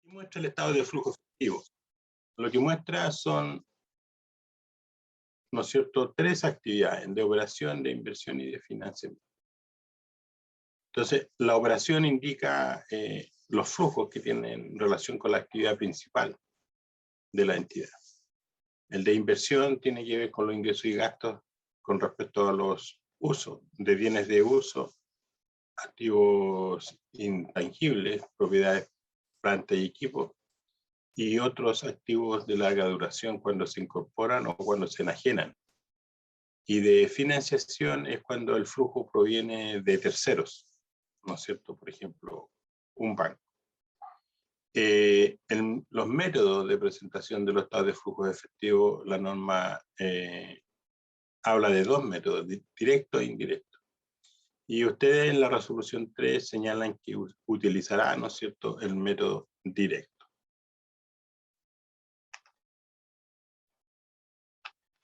Y muestra el estado de flujo efectivo. Lo que muestra son, ¿no es cierto?, tres actividades de operación, de inversión y de financiamiento. Entonces, la operación indica los flujos que tienen relación con la actividad principal de la entidad. El de inversión tiene que ver con los ingresos y gastos con respecto a los usos de bienes de uso, activos intangibles, propiedades, planta y equipo, y otros activos de larga duración cuando se incorporan o cuando se enajenan. Y de financiación es cuando el flujo proviene de terceros, ¿no es cierto? Por ejemplo, un banco. Los métodos de presentación de los estados de flujo de efectivo, la norma habla de dos métodos, directo e indirecto. Y ustedes en la resolución 3 señalan que utilizará, ¿no es cierto?, el método directo.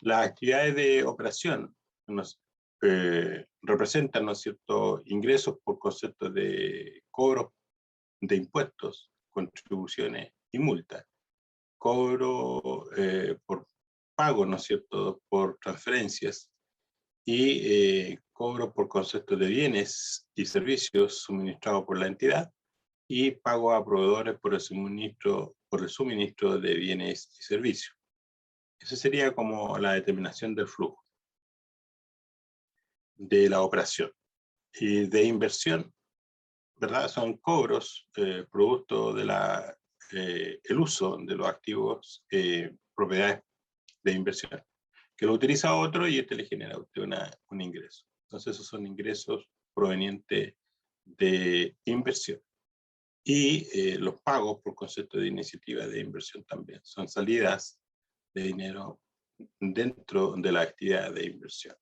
Las actividades de operación representan, ¿no es cierto?, ingresos por concepto de cobros de impuestos, contribuciones y multas. Cobro por pago, ¿no es cierto?, por transferencias, y cobro por concepto de bienes y servicios suministrados por la entidad, y pago a proveedores por el suministro de bienes y servicios. Esa sería como la determinación del flujo de la operación. Y de inversión, ¿verdad? Son cobros producto de el uso de los activos, propiedades de inversión, que lo utiliza otro y le genera a usted un ingreso. Entonces esos son ingresos provenientes de inversión. Y los pagos por concepto de iniciativa de inversión también son salidas de dinero dentro de la actividad de inversión.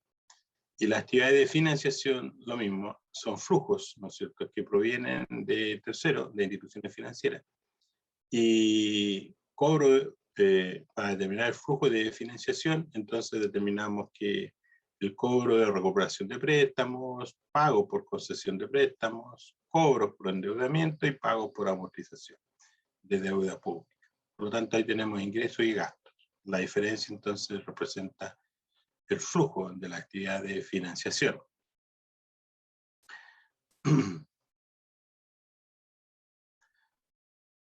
Y las actividades de financiación, lo mismo, son flujos, ¿no es cierto?, que provienen de terceros, de instituciones financieras. Y cobro, para determinar el flujo de financiación, entonces determinamos que el cobro de recuperación de préstamos, pago por concesión de préstamos, cobros por endeudamiento y pago por amortización de deuda pública. Por lo tanto, ahí tenemos ingresos y gastos. La diferencia entonces representa el flujo de la actividad de financiación.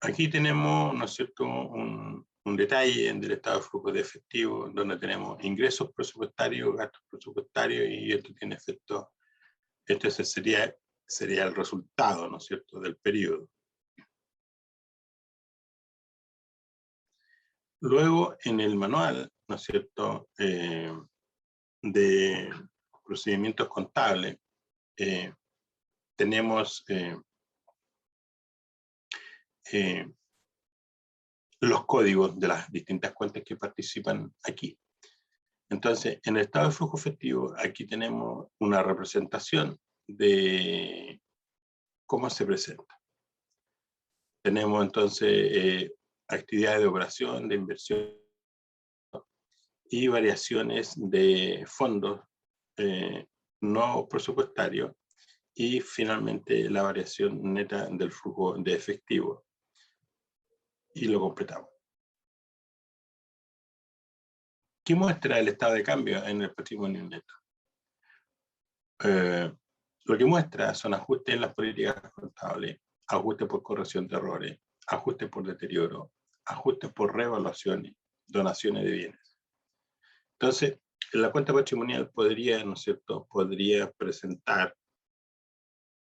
Aquí tenemos, ¿no es cierto?, un detalle del estado de flujo de efectivo, donde tenemos ingresos presupuestarios, gastos presupuestarios, y esto tiene efecto, este sería el resultado, ¿no es cierto?, del periodo. Luego, en el manual, ¿no es cierto?, de procedimientos contables, tenemos los códigos de las distintas cuentas que participan aquí. Entonces, en el estado de flujo efectivo, aquí tenemos una representación de cómo se presenta. Tenemos entonces actividades de operación, de inversión y variaciones de fondos no presupuestarios, y finalmente la variación neta del flujo de efectivo. Y lo completamos. ¿Qué muestra el estado de cambio en el patrimonio neto? Lo que muestra son ajustes en las políticas contables, ajustes por corrección de errores, ajustes por deterioro, ajustes por revaluaciones, donaciones de bienes. Entonces, la cuenta patrimonial podría, ¿no es cierto?, podría presentar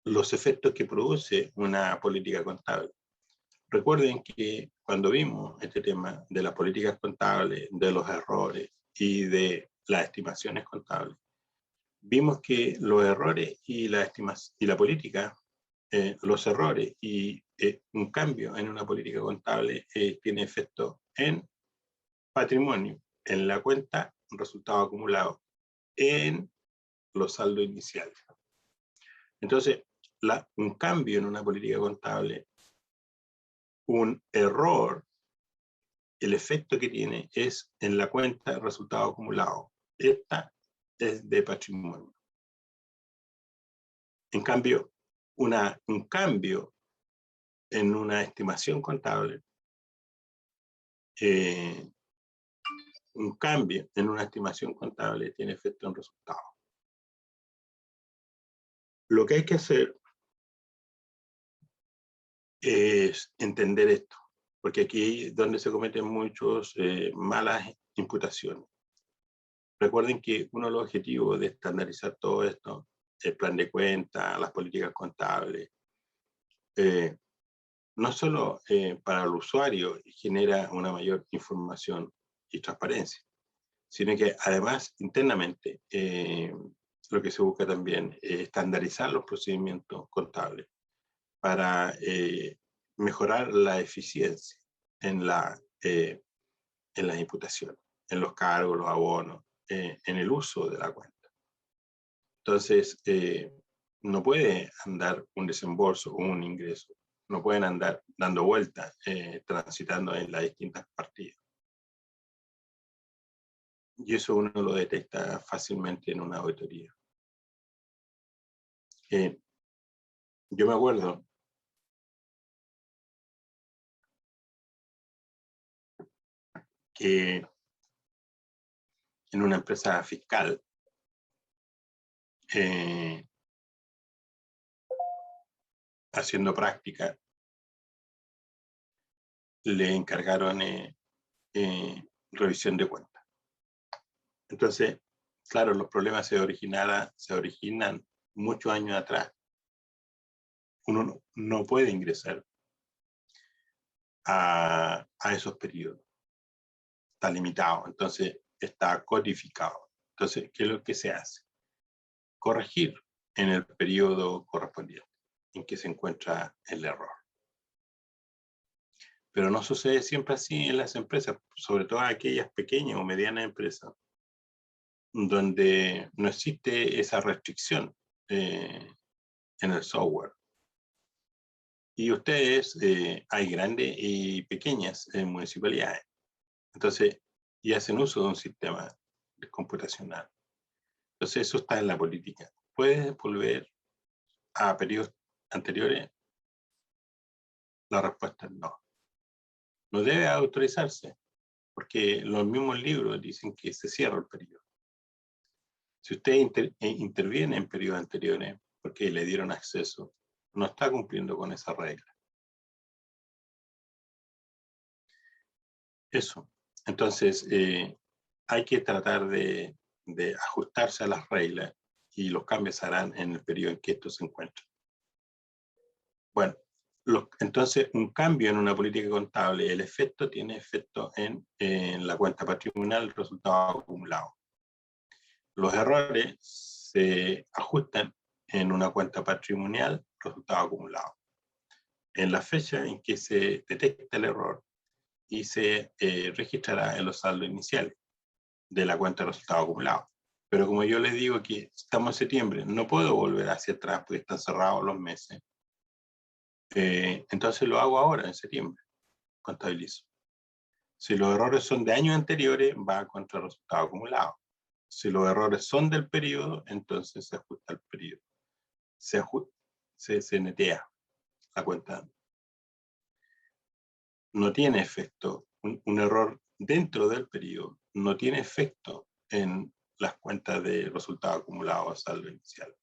los efectos que produce una política contable. Recuerden que cuando vimos este tema de las políticas contables, de los errores y de las estimaciones contables, vimos que los errores y la política, los errores y un cambio en una política contable tiene efecto en patrimonio, en la cuenta resultado acumulado, en los saldos iniciales. Entonces, un cambio en una política contable, un error, el efecto que tiene es en la cuenta resultado acumulado. Esta es de patrimonio. En cambio, un cambio en una estimación contable, un cambio en una estimación contable tiene efecto en resultados. Lo que hay que hacer es entender esto, porque aquí es donde se cometen muchas malas imputaciones. Recuerden que uno de los objetivos de estandarizar todo esto, el plan de cuentas, las políticas contables, no solo para el usuario genera una mayor información y transparencia, sino que además internamente lo que se busca también es estandarizar los procedimientos contables para mejorar la eficiencia en las imputaciones, en los cargos, los abonos, en el uso de la cuenta. Entonces, no puede andar un desembolso o un ingreso, no pueden andar dando vueltas, transitando en las distintas partidas. Y eso uno lo detecta fácilmente en una auditoría. Yo me acuerdo que en una empresa fiscal, haciendo práctica, le encargaron revisión de cuentas. Entonces, claro, los problemas se originan muchos años atrás. Uno no puede ingresar a esos periodos. Está limitado, entonces está codificado. Entonces, ¿qué es lo que se hace? Corregir en el periodo correspondiente en que se encuentra el error. Pero no sucede siempre así en las empresas, sobre todo aquellas pequeñas o medianas empresas, donde no existe esa restricción en el software. Y ustedes, hay grandes y pequeñas municipalidades, entonces, y hacen uso de un sistema computacional. Entonces, eso está en la política. ¿Puedes volver a periodos anteriores? La respuesta es no. No debe autorizarse, porque los mismos libros dicen que se cierra el periodo. Si usted interviene en periodos anteriores porque le dieron acceso, no está cumpliendo con esa regla. Eso. Entonces, hay que tratar de ajustarse a las reglas y los cambios se harán en el periodo en que esto se encuentra. Bueno, entonces un cambio en una política contable, el efecto tiene efecto en la cuenta patrimonial, el resultado acumulado. Los errores se ajustan en una cuenta patrimonial, resultado acumulado. En la fecha en que se detecta el error y se registrará en los saldos iniciales de la cuenta de resultado acumulado. Pero como yo les digo que estamos en septiembre, no puedo volver hacia atrás porque están cerrados los meses. Entonces lo hago ahora, en septiembre, contabilizo. Si los errores son de años anteriores, va contra el resultado acumulado. Si los errores son del periodo, entonces se ajusta el periodo. Se netea la cuenta. No tiene efecto. Un error dentro del periodo no tiene efecto en las cuentas de resultado acumulado a saldo inicial.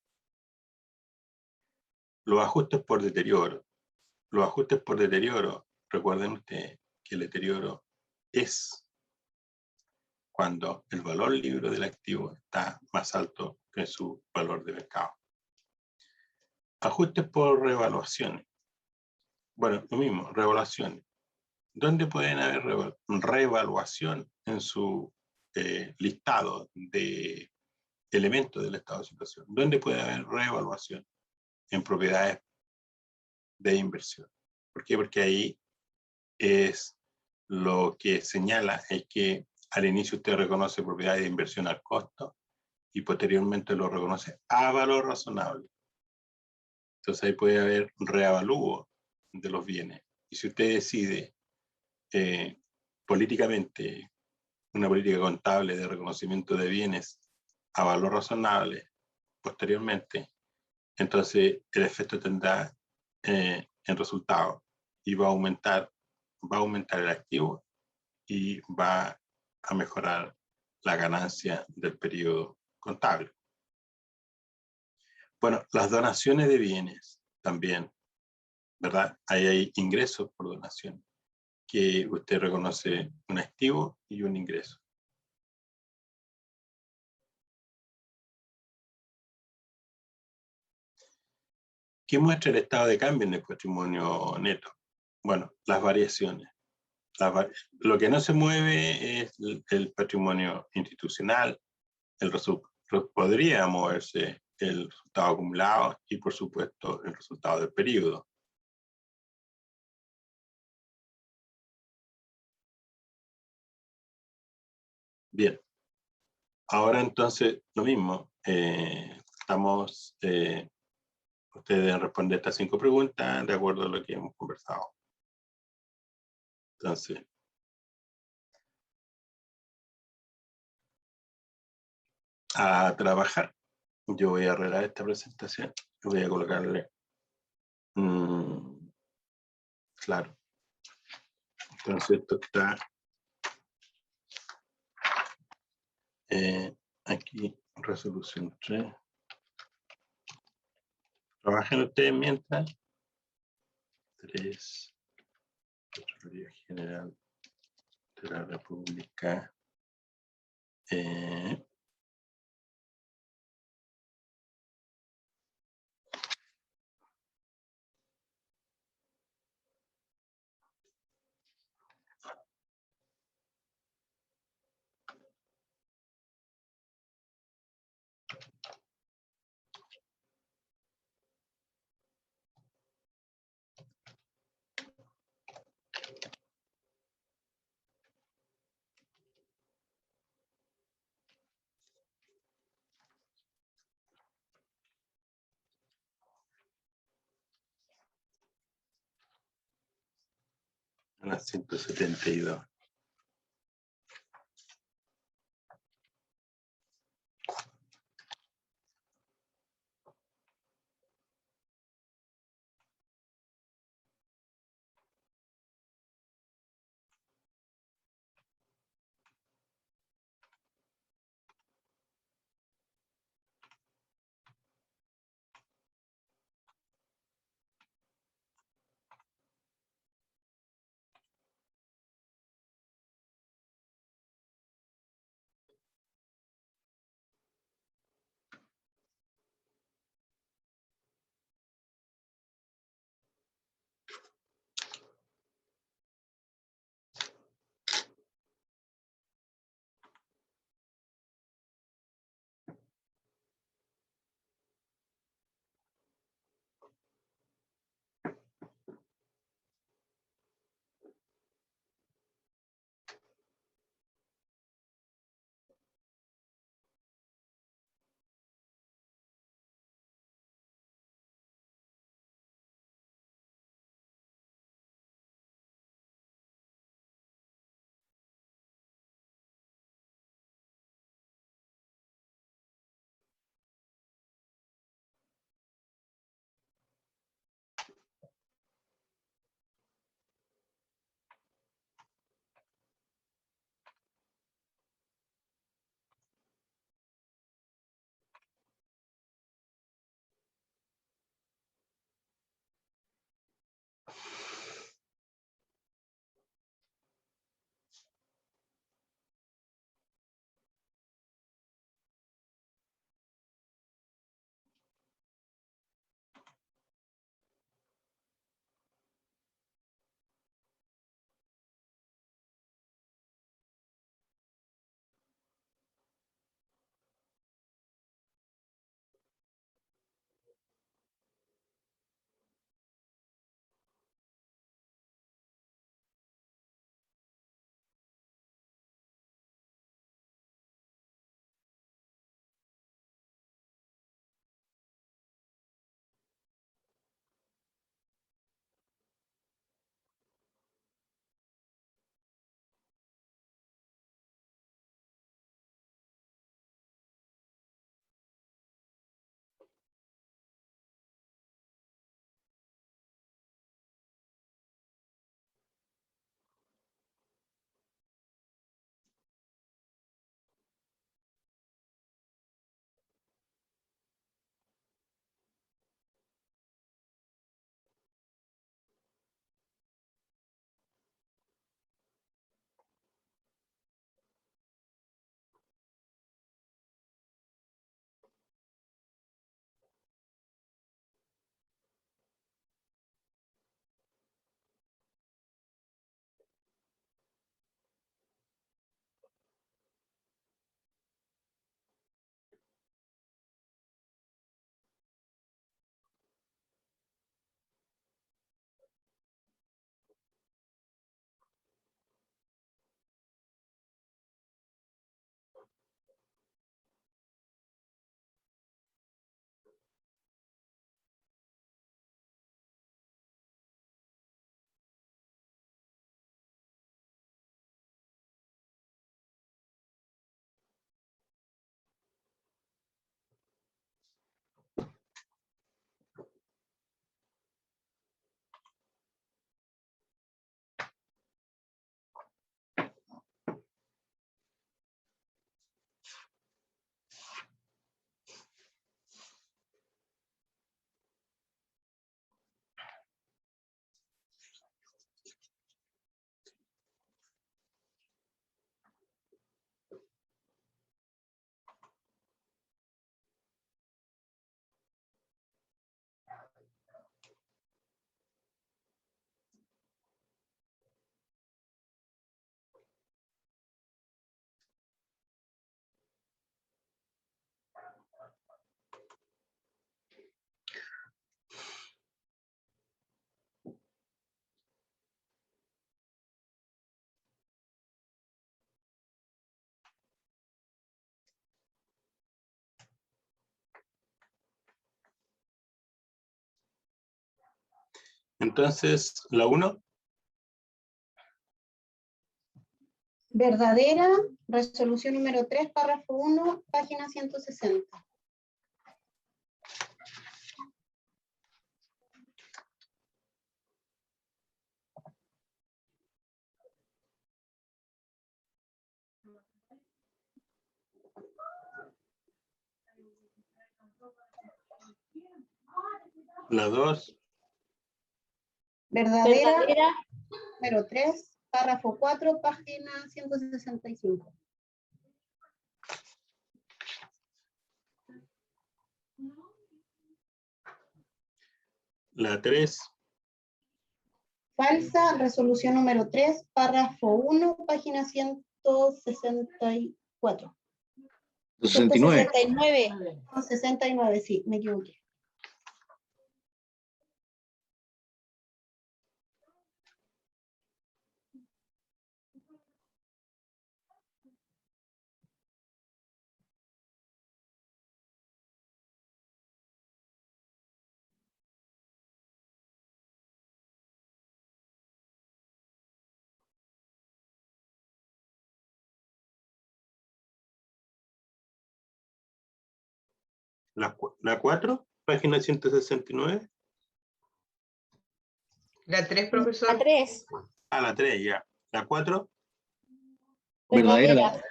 Los ajustes por deterioro. Los ajustes por deterioro, recuerden ustedes que el deterioro es cuando el valor libre del activo está más alto que su valor de mercado. Ajustes por revaluaciones. Bueno, lo mismo, revaluaciones. ¿Dónde pueden haber revaluación en su listado de elementos del estado de situación? ¿Dónde puede haber revaluación? En propiedades de inversión. ¿Por qué? Porque ahí es lo que señala es que al inicio usted reconoce propiedades de inversión al costo y posteriormente lo reconoce a valor razonable. Entonces ahí puede haber reavalúo de los bienes. Y si usted decide políticamente una política contable de reconocimiento de bienes a valor razonable posteriormente, entonces el efecto tendrá en resultado y va a aumentar el activo y va a mejorar la ganancia del periodo contable. Bueno, las donaciones de bienes también, ¿verdad? Ahí hay ingresos por donación, que usted reconoce un activo y un ingreso. ¿Qué muestra el estado de cambio en el patrimonio neto? Bueno, las variaciones. Lo que no se mueve es el patrimonio institucional, podría moverse el resultado acumulado y, por supuesto, el resultado del periodo. Bien, ahora entonces lo mismo. Ustedes deben responder estas 5 preguntas de acuerdo a lo que hemos conversado. Entonces, a trabajar. Yo voy a arreglar esta presentación. Voy a colocarle claro. Entonces esto está aquí, resolución 3. Trabajen ustedes mientras. 3. Contraloría General de la República. A las 172. Entonces, la 1, Verdadera, resolución número 3, párrafo 1, página 160. la 2, Verdadera, Verdadera, número 3, párrafo 4, página 165. la 3, Falsa, resolución número 3, párrafo 1, página 164. 69. 69. 69, sí, me equivoqué. la 4, página 169. La 3, La profesor. 3. Ah, la 3, ya. La 4, Verdadera.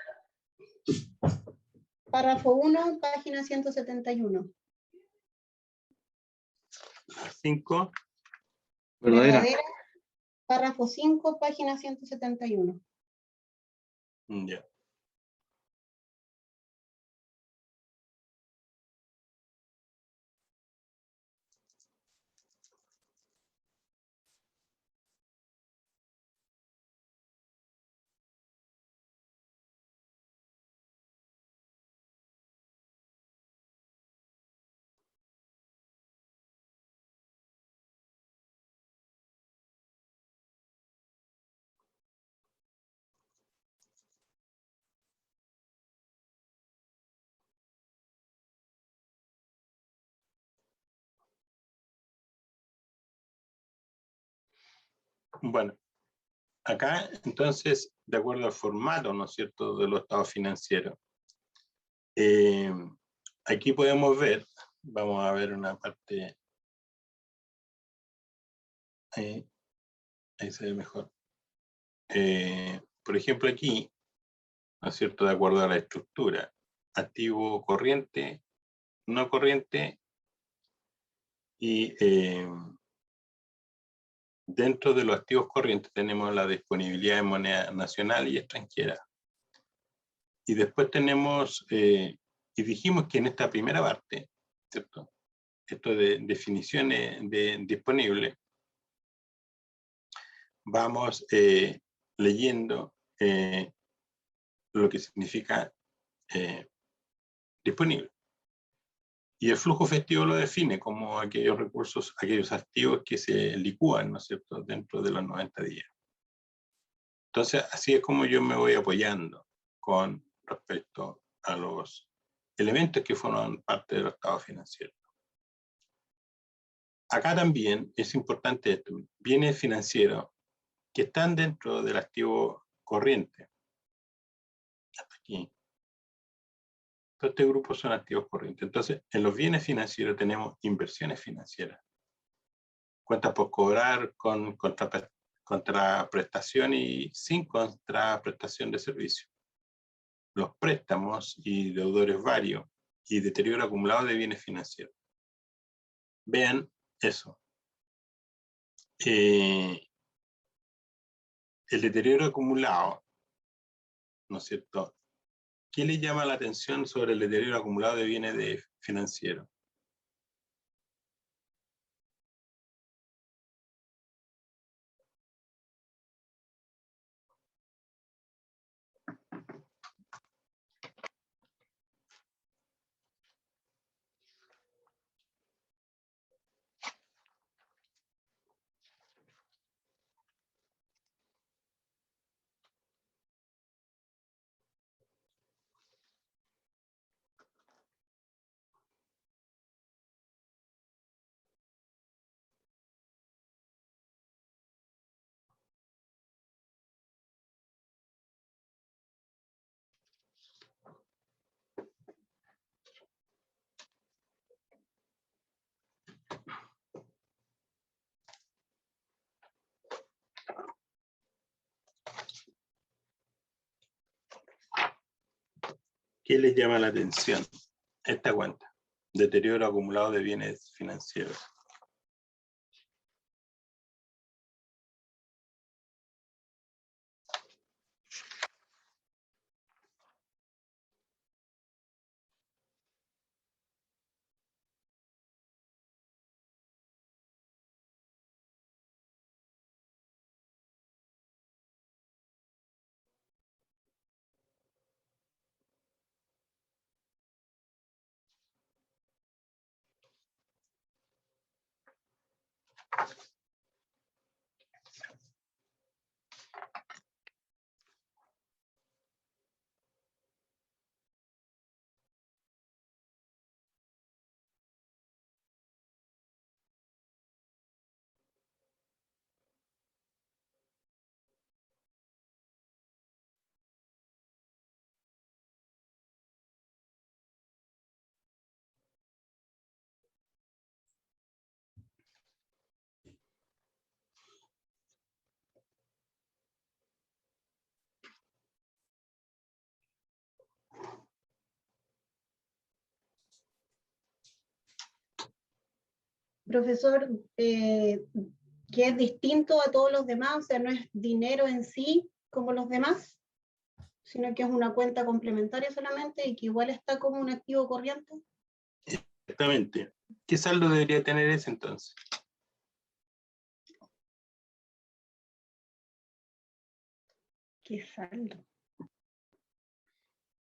Párrafo 1, página 171. la 5, Verdadera. Verdadera, párrafo 5, página 171. ya. Bueno, acá entonces, de acuerdo al formato, ¿no es cierto?, de los estados financieros, aquí podemos ver, vamos a ver una parte, ahí se ve mejor. Por ejemplo, aquí, ¿no es cierto?, de acuerdo a la estructura, activo corriente, no corriente, y dentro de los activos corrientes tenemos la disponibilidad de moneda nacional y extranjera. Y después tenemos, y dijimos que en esta primera parte, ¿cierto?, esto de definiciones de disponibles, vamos leyendo lo que significa disponible. Y el flujo festivo lo define como aquellos recursos, aquellos activos que se licúan, ¿no es cierto?, dentro de los 90 días. Entonces, así es como yo me voy apoyando con respecto a los elementos que forman parte de los estados financieros. Acá también es importante esto, bienes financieros que están dentro del activo corriente. Hasta aquí. Todo este grupo son activos corrientes. Entonces, en los bienes financieros tenemos inversiones financieras. Cuentas por cobrar con contraprestación y sin contraprestación de servicio. Los préstamos y deudores varios y deterioro acumulado de bienes financieros. Vean eso. El deterioro acumulado, ¿no es cierto? ¿Qué le llama la atención sobre el deterioro acumulado de bienes financieros? ¿Qué les llama la atención? Esta cuenta, deterioro acumulado de bienes financieros. Profesor, que es distinto a todos los demás, o sea, no es dinero en sí como los demás, sino que es una cuenta complementaria solamente y que igual está como un activo corriente. Exactamente. ¿Qué saldo debería tener ese entonces? ¿Qué saldo?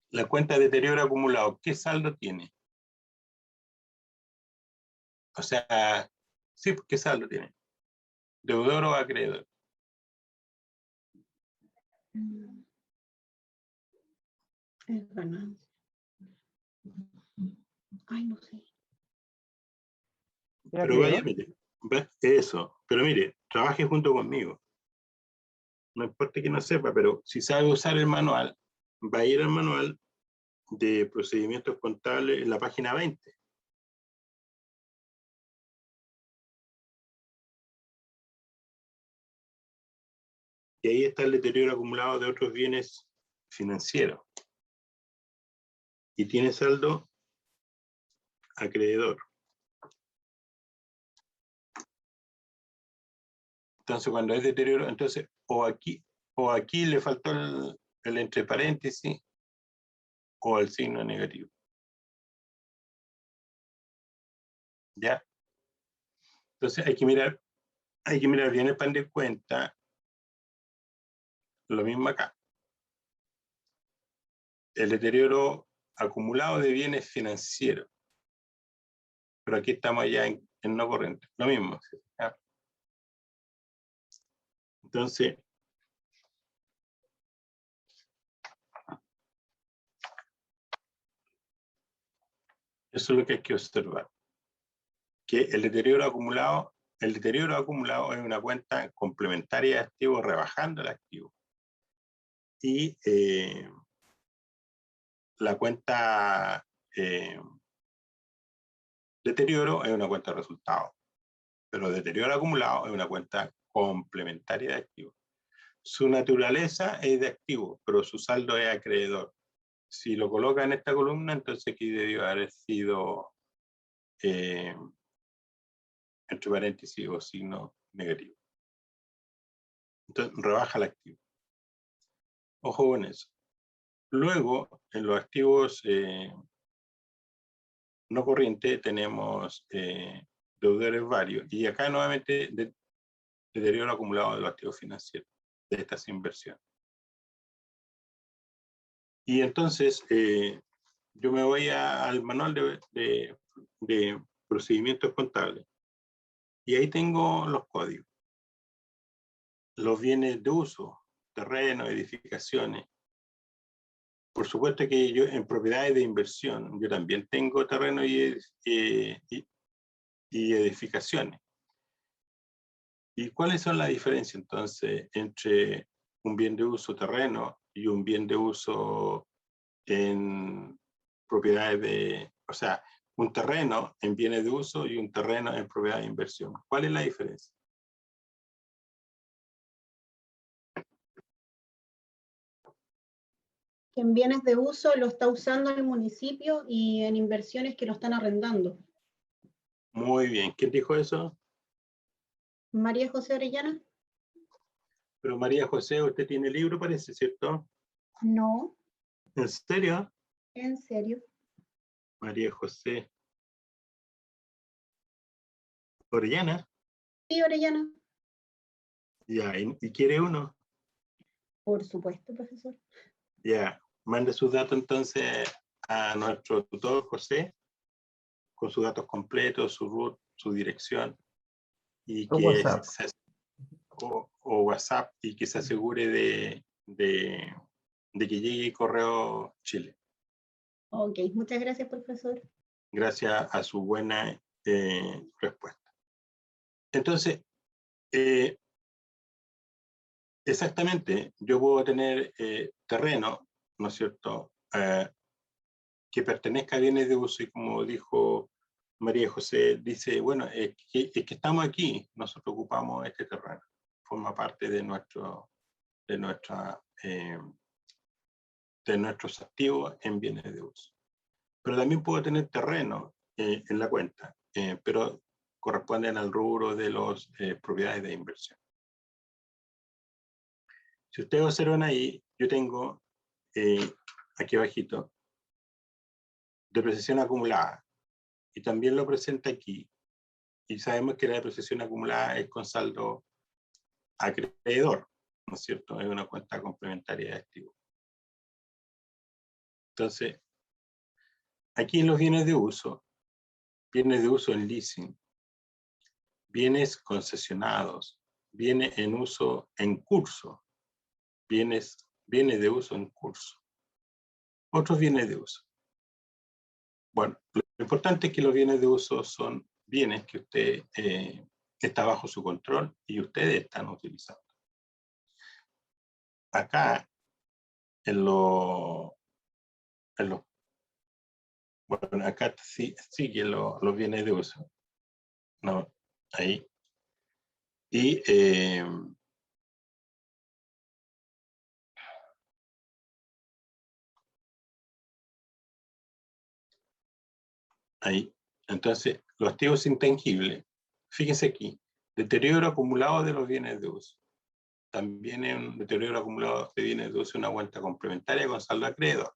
La cuenta de deterioro acumulado, ¿qué saldo tiene? O sea, sí, ¿qué saldo tiene? ¿Deudor o acreedor? Es ganancia. Ay, no sé. Pero vaya, mire, eso, pero mire, trabaje junto conmigo. No importa que no sepa, pero si sabe usar el manual, va a ir al manual de procedimientos contables en la página 20. Y ahí está el deterioro acumulado de otros bienes financieros. Y tiene saldo acreedor. Entonces, cuando hay deterioro, entonces, o aquí le faltó el entre paréntesis, o el signo negativo. ¿Ya? Entonces hay que mirar bien el plan de cuenta. Lo mismo acá. El deterioro acumulado de bienes financieros. Pero aquí estamos ya en no corriente. Lo mismo. ¿Ya? Entonces, eso es lo que hay que observar. Que el deterioro acumulado es una cuenta complementaria de activos rebajando el activo. Y la cuenta deterioro es una cuenta de resultados. Pero deterioro acumulado es una cuenta complementaria de activos. Su naturaleza es de activo, pero su saldo es acreedor. Si lo coloca en esta columna, entonces aquí debió haber sido entre paréntesis o signo negativo. Entonces rebaja el activo. Ojo con eso. Luego, en los activos no corrientes tenemos deudores varios. Y acá nuevamente deterioro acumulado de los activos financieros, de estas inversiones. Y entonces, yo me voy al manual de procedimientos contables. Y ahí tengo los códigos. Los bienes de uso, terreno, edificaciones. Por supuesto que yo en propiedades de inversión, yo también tengo terreno y edificaciones. ¿Y cuáles son las diferencias entonces entre un bien de uso terreno y un bien de uso en propiedades de, o sea, un terreno en bienes de uso y un terreno en propiedad de inversión? ¿Cuál es la diferencia? Que en bienes de uso lo está usando el municipio y en inversiones que lo están arrendando. Muy bien. ¿Quién dijo eso? María José Orellana. Pero María José, usted tiene libro, parece, ¿cierto? No, ¿En serio? en serio. María José Orellana. Sí, Orellana. Ya, ¿y quiere uno? Por supuesto, profesor. Ya, mande sus datos entonces a nuestro tutor José, con sus datos completos, su root, su dirección, y Por que WhatsApp. o WhatsApp, y que se asegure de que llegue Correo Chile, Ok, muchas gracias, profesor. gracias a su buena respuesta. Entonces, exactamente, yo puedo tener terreno, ¿no es cierto?, que pertenezca a bienes de uso, y como dijo María José, dice, bueno, es que estamos aquí, nosotros ocupamos este terreno, forma parte de de nuestros activos en bienes de uso. Pero también puedo tener terreno en la cuenta, pero corresponden al rubro de las propiedades de inversión. Si ustedes observan ahí, yo tengo aquí abajito depreciación acumulada, y también lo presenta aquí, y sabemos que la depreciación acumulada es con saldo acreedor, ¿no es cierto? Es una cuenta complementaria de activos. Entonces, aquí en los bienes de uso en leasing, bienes concesionados, bienes en uso en curso, bienes de uso en curso, otros bienes de uso. Bueno, lo importante es que los bienes de uso son bienes que usted está bajo su control y ustedes están utilizando. Acá, bueno, acá sigue los bienes de uso, ¿no? Ahí. Y ahí. Entonces, los activos intangibles, fíjense aquí, deterioro acumulado de los bienes de uso. También es un deterioro acumulado de bienes de uso, una cuenta complementaria con saldo acreedor.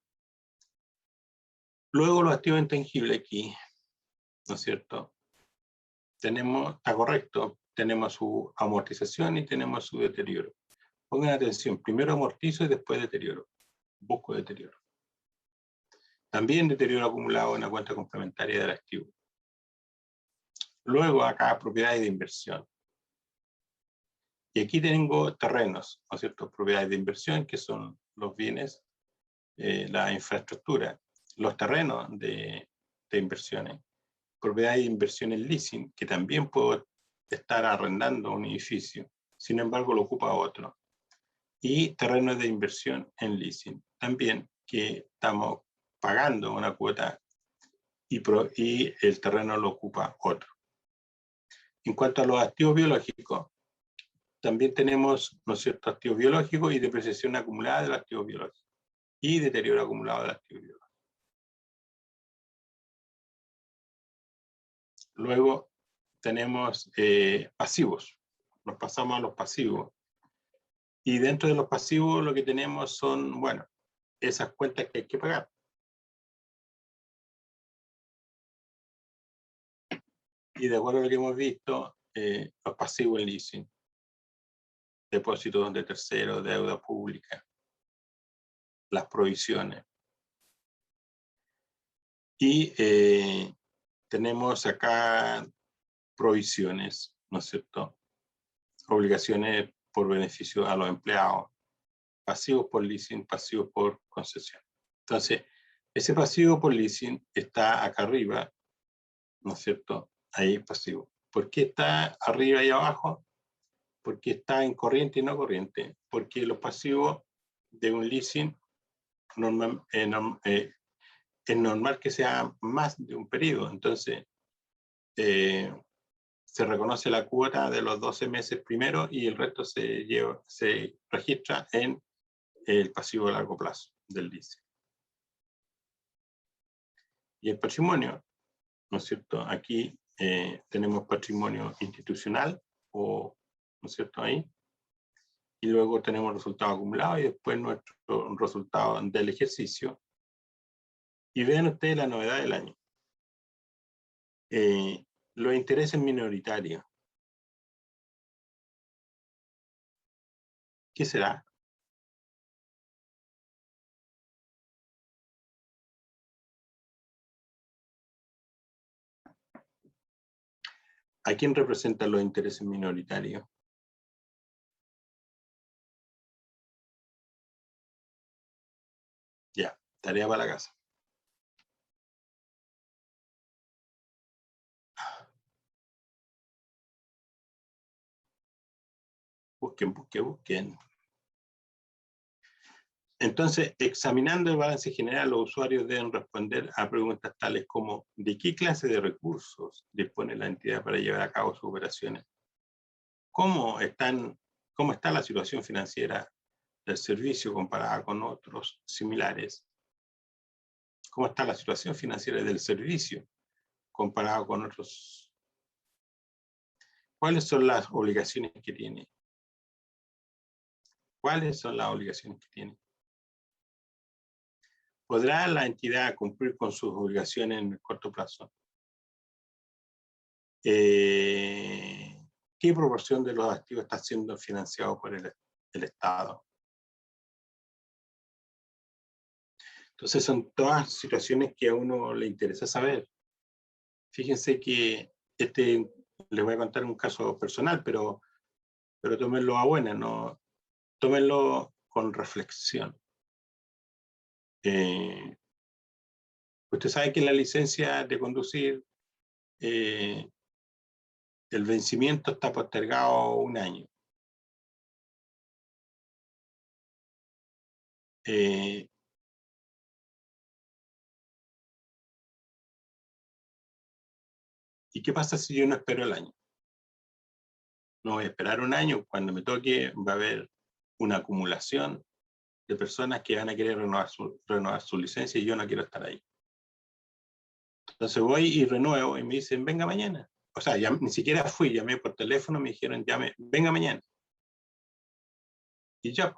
Luego los activos intangibles aquí, ¿no es cierto? Está correcto, tenemos su amortización y tenemos su deterioro. Pongan atención, primero amortizo y después deterioro. Busco deterioro. También deterioro acumulado en la cuenta complementaria del activo. Luego acá propiedades de inversión. Y aquí tengo terrenos, ¿no es cierto? Propiedades de inversión, que son los bienes, la infraestructura, los terrenos de inversiones. Propiedades de inversión en leasing, que también puedo estar arrendando un edificio, sin embargo lo ocupa otro. Y terrenos de inversión en leasing, también que estamos pagando una cuota y el terreno lo ocupa otro. En cuanto a los activos biológicos, también tenemos, ¿no es cierto?, activos biológicos y depreciación acumulada de los activos biológicos y deterioro acumulado de los activos biológicos. Luego tenemos pasivos. Nos pasamos a los pasivos. Y dentro de los pasivos lo que tenemos son, bueno, esas cuentas que hay que pagar. Y de acuerdo a lo que hemos visto, los pasivos en leasing, depósitos de terceros, deuda pública, las provisiones. Y tenemos acá provisiones, ¿no es cierto? Obligaciones por beneficio a los empleados, pasivos por leasing, pasivos por concesión. Entonces, ese pasivo por leasing está acá arriba, ¿no es cierto? Ahí pasivo. ¿Por qué está arriba y abajo? Porque está en corriente y no corriente. Porque los pasivos de un leasing es normal que sea más de un periodo. Entonces, se reconoce la cuota de los 12 meses primero y el resto se registra en el pasivo a largo plazo. del leasing. Y el patrimonio, ¿no es cierto? Aquí tenemos patrimonio institucional, ¿no es cierto? Ahí. Y luego tenemos resultados acumulados y después nuestro resultado del ejercicio. Y vean ustedes la novedad del año. Los intereses minoritarios. ¿Qué será? ¿A quién representan los intereses minoritarios? Ya, tarea para la casa. Busquen. Entonces, examinando el balance general, los usuarios deben responder a preguntas tales como ¿de qué clase de recursos dispone la entidad para llevar a cabo sus operaciones? ¿Cómo está la situación financiera del servicio comparada con otros similares? ¿Cómo está la situación financiera del servicio comparado con otros? ¿Cuáles son las obligaciones que tiene? ¿Cuáles son las obligaciones que tiene? ¿Podrá la entidad cumplir con sus obligaciones en el corto plazo? ¿Qué proporción de los activos está siendo financiado por el Estado? Entonces son todas situaciones que a uno le interesa saber. Fíjense que les voy a contar un caso personal, pero tómenlo a buena, ¿no? Tómenlo con reflexión. Usted sabe que la licencia de conducir, el vencimiento está postergado un año. ¿Y qué pasa si yo no espero el año? No voy a esperar un año. Cuando me toque va a haber una acumulación de personas que van a querer renovar su licencia y yo no quiero estar ahí. Entonces voy y renuevo y me dicen, venga mañana. O sea, ya ni siquiera fui, llamé por teléfono, me dijeron, venga mañana. Y ya.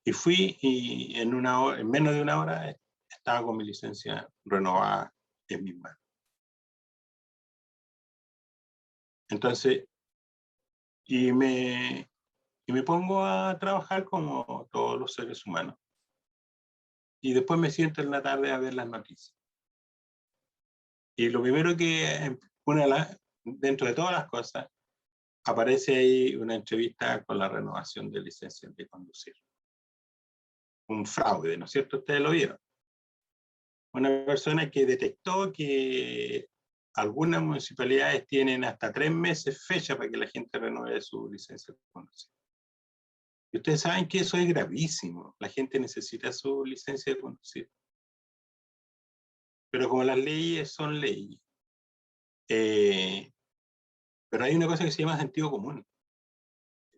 Y fui y en menos de una hora estaba con mi licencia renovada en mis manos. Entonces, y me pongo a trabajar como todos los seres humanos. Y después me siento en la tarde a ver las noticias. Y lo primero que dentro de todas las cosas, aparece ahí una entrevista con la renovación de licencias de conducir. Un fraude, ¿no es cierto? Ustedes lo vieron. Una persona que detectó que algunas municipalidades tienen hasta 3 meses fecha para que la gente renueve su licencia de conducir. Y ustedes saben que eso es gravísimo. La gente necesita su licencia de conducir. Pero como las leyes son leyes, pero hay una cosa que se llama sentido común.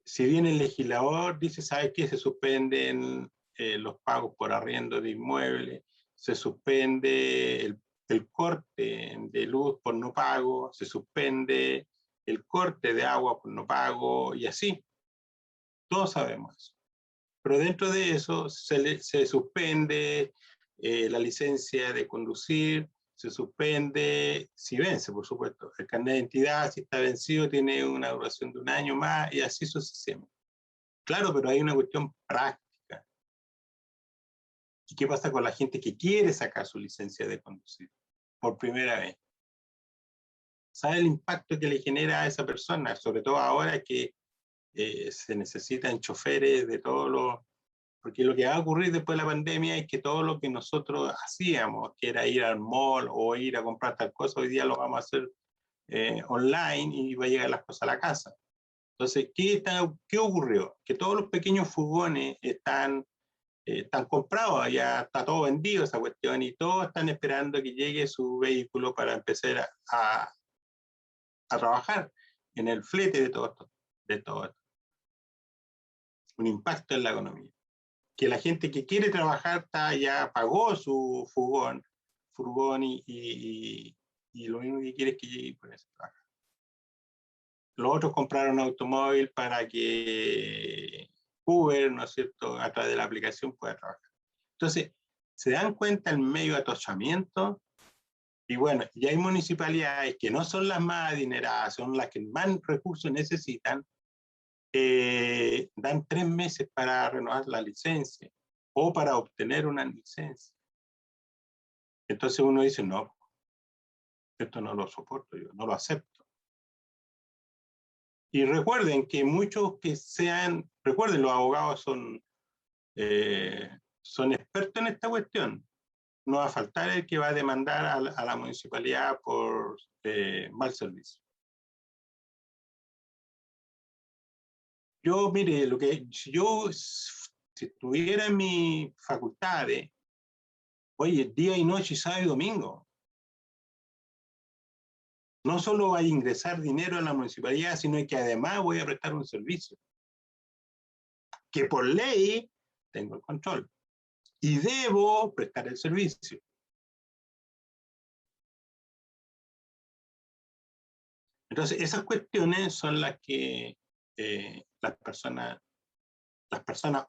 Si bien el legislador dice, ¿sabe qué? Se suspenden los pagos por arriendo de inmuebles, se suspende el corte de luz por no pago, se suspende el corte de agua por no pago, y así. Todos sabemos eso. Pero dentro de eso se suspende la licencia de conducir, se suspende, si vence, por supuesto, el carnet de identidad, si está vencido, tiene una duración de un año más, y así sucesivamente. Claro, pero hay una cuestión práctica. ¿Y qué pasa con la gente que quiere sacar su licencia de conducir por primera vez? ¿Sabe el impacto que le genera a esa persona? Sobre todo ahora que se necesitan choferes de todos los... Porque lo que va a ocurrir después de la pandemia es que todo lo que nosotros hacíamos, que era ir al mall o ir a comprar tal cosa, hoy día lo vamos a hacer online y va a llegar las cosas a la casa. Entonces, ¿qué ocurrió? Que todos los pequeños furgones están comprados, ya está todo vendido esa cuestión y todos están esperando que llegue su vehículo para empezar a trabajar en el flete de todo esto. Un impacto en la economía. que la gente que quiere trabajar ya pagó su furgón y lo único que quiere es que llegue y ponerse a trabajar. Los otros compraron automóvil para que Uber, ¿no es cierto?, a través de la aplicación pueda trabajar. Entonces, se dan cuenta el medio de atochamiento. Y bueno, ya hay municipalidades que no son las más adineradas, son las que más recursos necesitan, dan 3 meses para renovar la licencia o para obtener una licencia. Entonces uno dice, no, esto no lo soporto yo, no lo acepto. Y recuerden que muchos que sean, recuerden, los abogados son expertos en esta cuestión. No va a faltar el que va a demandar a la municipalidad por mal servicio. Yo, mire, si estuviera en mis facultades, oye, día y noche, sábado y domingo, no solo va a ingresar dinero a la municipalidad, sino que además voy a prestar un servicio, que por ley tengo el control, y debo prestar el servicio. Entonces, esas cuestiones son las que las personas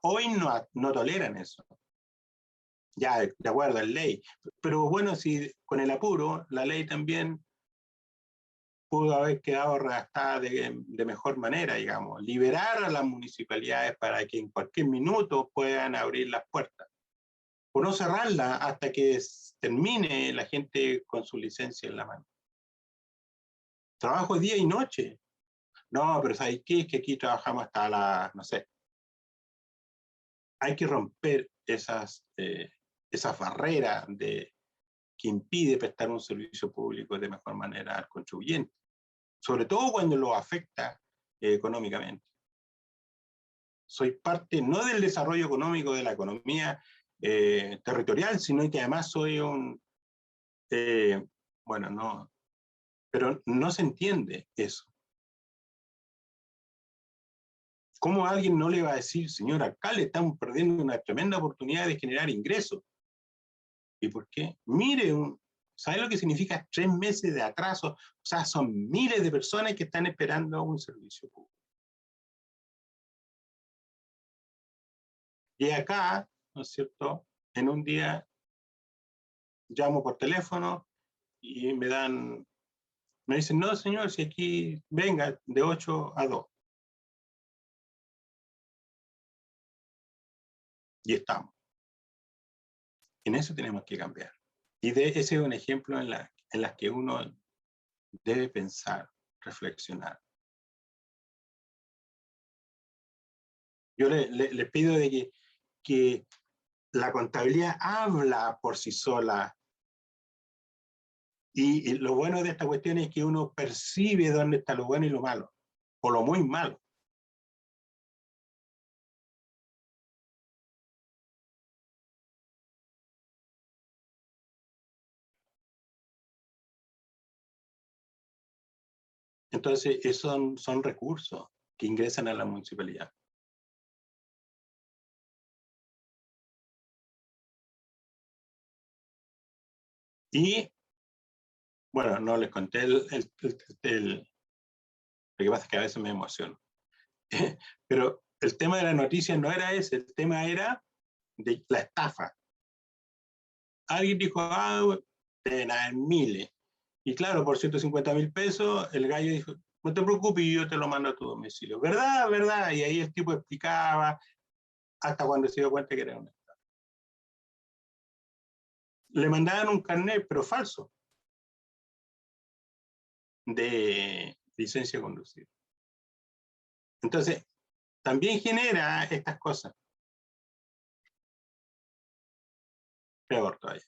hoy no toleran eso. Ya, de acuerdo a la ley. Pero bueno, si con el apuro, la ley también pudo haber quedado redactada de mejor manera, digamos. Liberar a las municipalidades para que en cualquier minuto puedan abrir las puertas. O no cerrarlas hasta que termine la gente con su licencia en la mano. Trabajo día y noche. No, pero ¿sabes qué? Es que aquí trabajamos hasta las, no sé. Hay que romper esas barreras que impide prestar un servicio público de mejor manera al contribuyente, sobre todo cuando lo afecta económicamente. Soy parte no del desarrollo económico de la economía territorial, sino que además soy bueno, no, pero no se entiende eso. ¿Cómo a alguien no le va a decir, señor alcalde, estamos perdiendo una tremenda oportunidad de generar ingresos? ¿Y por qué? Mire, ¿sabe lo que significa 3 meses de atraso? O sea, son miles de personas que están esperando un servicio público. Y acá, ¿no es cierto?, en un día llamo por teléfono y me dicen, no, señor, si aquí venga de 8 a 2. Y estamos. En eso tenemos que cambiar. Y ese es un ejemplo en las que uno debe pensar, reflexionar. Yo le pido de que la contabilidad habla por sí sola. Y lo bueno de esta cuestión es que uno percibe dónde está lo bueno y lo malo, o lo muy malo. Entonces, esos son recursos que ingresan a la municipalidad. Y, bueno, no les conté lo que pasa es que a veces me emociono. Pero el tema de la noticia no era ese, el tema era de la estafa. Alguien dijo, deben haber miles. Y claro, por 150.000 pesos, el gallo dijo, no te preocupes, yo te lo mando a tu domicilio. ¿Verdad? ¿Verdad? Y ahí el tipo explicaba hasta cuando se dio cuenta que era una estafa. Le mandaban un carnet, pero falso, de licencia de conducir. Entonces, también genera estas cosas. Peor todavía.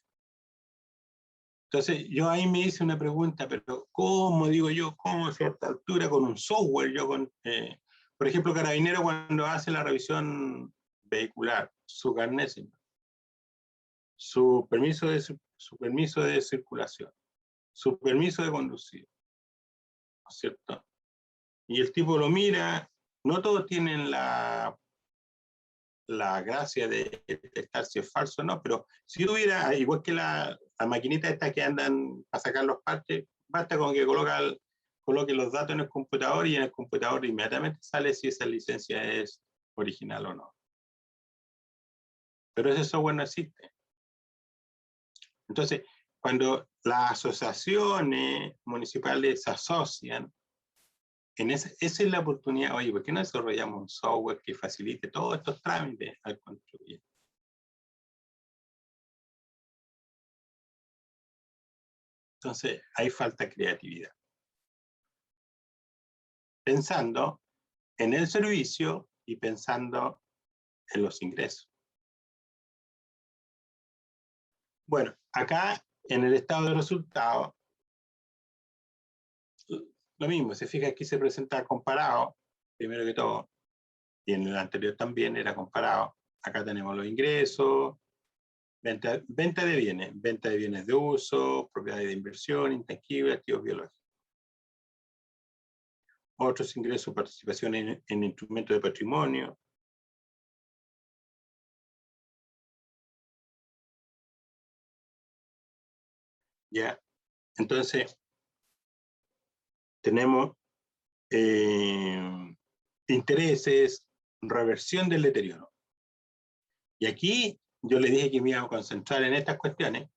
Entonces, yo ahí me hice una pregunta, pero ¿cómo, digo yo, cómo a cierta altura con un software? Por ejemplo, Carabinero cuando hace la revisión vehicular, su carnet, su permiso de circulación, su permiso de conducir, ¿no es cierto? Y el tipo lo mira, no todos tienen la gracia de detectar si es falso o no, pero si tuviera, igual que la maquinita esta que andan a sacar los parches, basta con que coloque los datos en el computador y en el computador inmediatamente sale si esa licencia es original o no. Pero ese software no existe. Entonces, cuando las asociaciones municipales se asocian, esa es la oportunidad. Oye, ¿por qué no desarrollamos un software que facilite todos estos trámites al contribuyente? Entonces, ahí falta creatividad. Pensando en el servicio y pensando en los ingresos. Bueno, acá en el estado de resultados, lo mismo, se fija aquí se presenta comparado, primero que todo, y en el anterior también era comparado. Acá tenemos los ingresos, venta de bienes de uso, propiedades de inversión, intangibles, activos biológicos. Otros ingresos, participación en instrumentos de patrimonio. ¿Ya? Entonces, tenemos intereses, reversión del deterioro. Y aquí yo le dije que me iba a concentrar en estas cuestiones.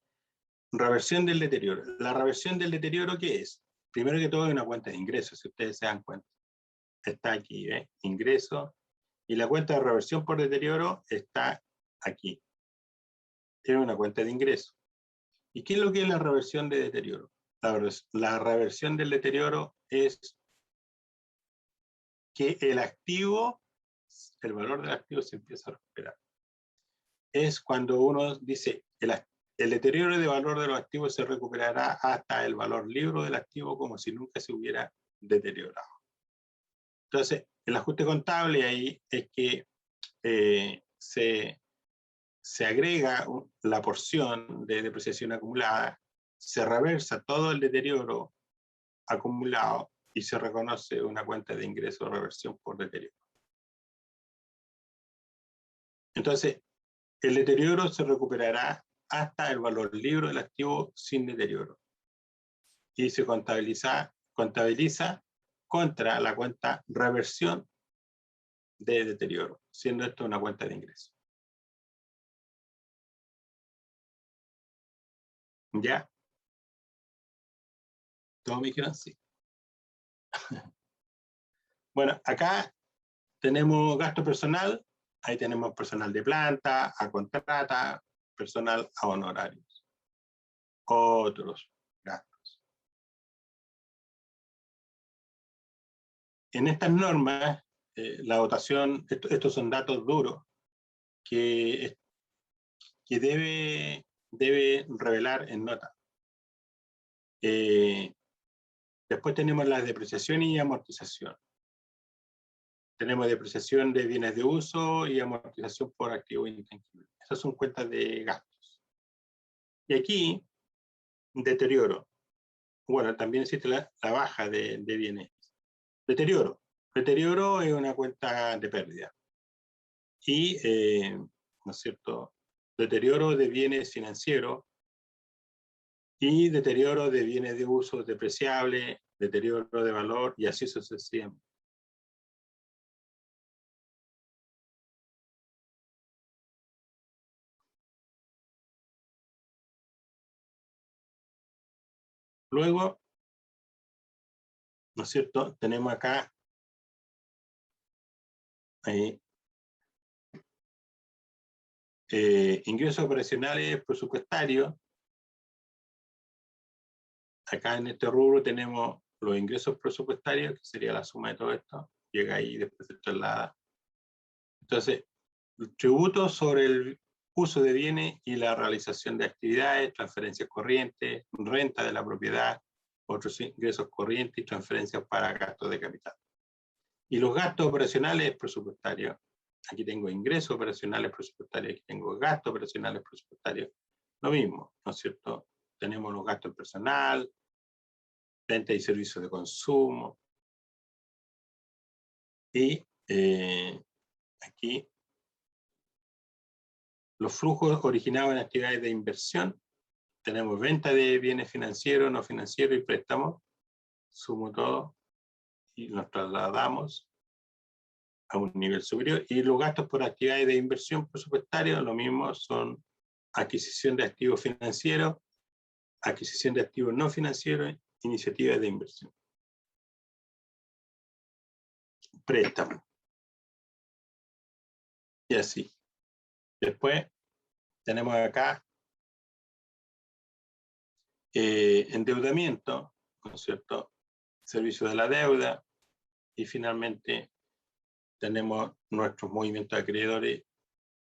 Reversión del deterioro. La reversión del deterioro, ¿qué es? Primero que todo es una cuenta de ingresos, si ustedes se dan cuenta. Está aquí, ¿ves? Ingreso. Y la cuenta de reversión por deterioro está aquí. Tiene una cuenta de ingresos. ¿Y qué es lo que es la reversión de deterioro? La reversión del deterioro es que el activo, el valor del activo se empieza a recuperar. Es cuando uno dice, el deterioro de valor de los activos se recuperará hasta el valor libre del activo como si nunca se hubiera deteriorado. Entonces, el ajuste contable ahí es que se agrega la porción de depreciación acumulada, se reversa todo el deterioro acumulado y se reconoce una cuenta de ingreso de reversión por deterioro. Entonces, el deterioro se recuperará hasta el valor libre del activo sin deterioro. Y se contabiliza contra la cuenta reversión de deterioro, siendo esto una cuenta de ingreso. ¿Ya? ¿Todos me dijeron sí? Bueno, acá tenemos gasto personal, ahí tenemos personal de planta, a contrata, personal a honorarios. Otros gastos. En estas normas, la dotación, estos son datos duros que debe revelar en nota. Después tenemos la depreciación y amortización. Tenemos depreciación de bienes de uso y amortización por activos intangibles. Esas son cuentas de gastos. Y aquí, deterioro. Bueno, también existe la baja de bienes. Deterioro. Deterioro es una cuenta de pérdida. Y, ¿no es cierto?, deterioro de bienes financieros y deterioro de bienes de uso depreciable, deterioro de valor y así sucesivamente. Luego, ¿no es cierto?, tenemos acá ingresos operacionales presupuestarios. Acá en este rubro tenemos los ingresos presupuestarios, que sería la suma de todo esto, llega ahí y después se traslada. Entonces, tributos sobre el uso de bienes y la realización de actividades, transferencias corrientes, renta de la propiedad, otros ingresos corrientes y transferencias para gastos de capital. Y los gastos operacionales presupuestarios. Aquí tengo ingresos operacionales presupuestarios, aquí tengo gastos operacionales presupuestarios. Lo mismo, ¿no es cierto? Tenemos los gastos personal, venta y servicios de consumo. Y aquí los flujos originados en actividades de inversión. Tenemos venta de bienes financieros, no financieros y préstamos. Sumo todo y nos trasladamos a un nivel superior. Y los gastos por actividades de inversión presupuestaria, lo mismo, son adquisición de activos financieros, adquisición de activos no financieros, iniciativas de inversión. Préstamo. Y así. Después tenemos acá endeudamiento, ¿no es cierto? Servicio de la deuda. Y finalmente tenemos nuestros movimientos de acreedores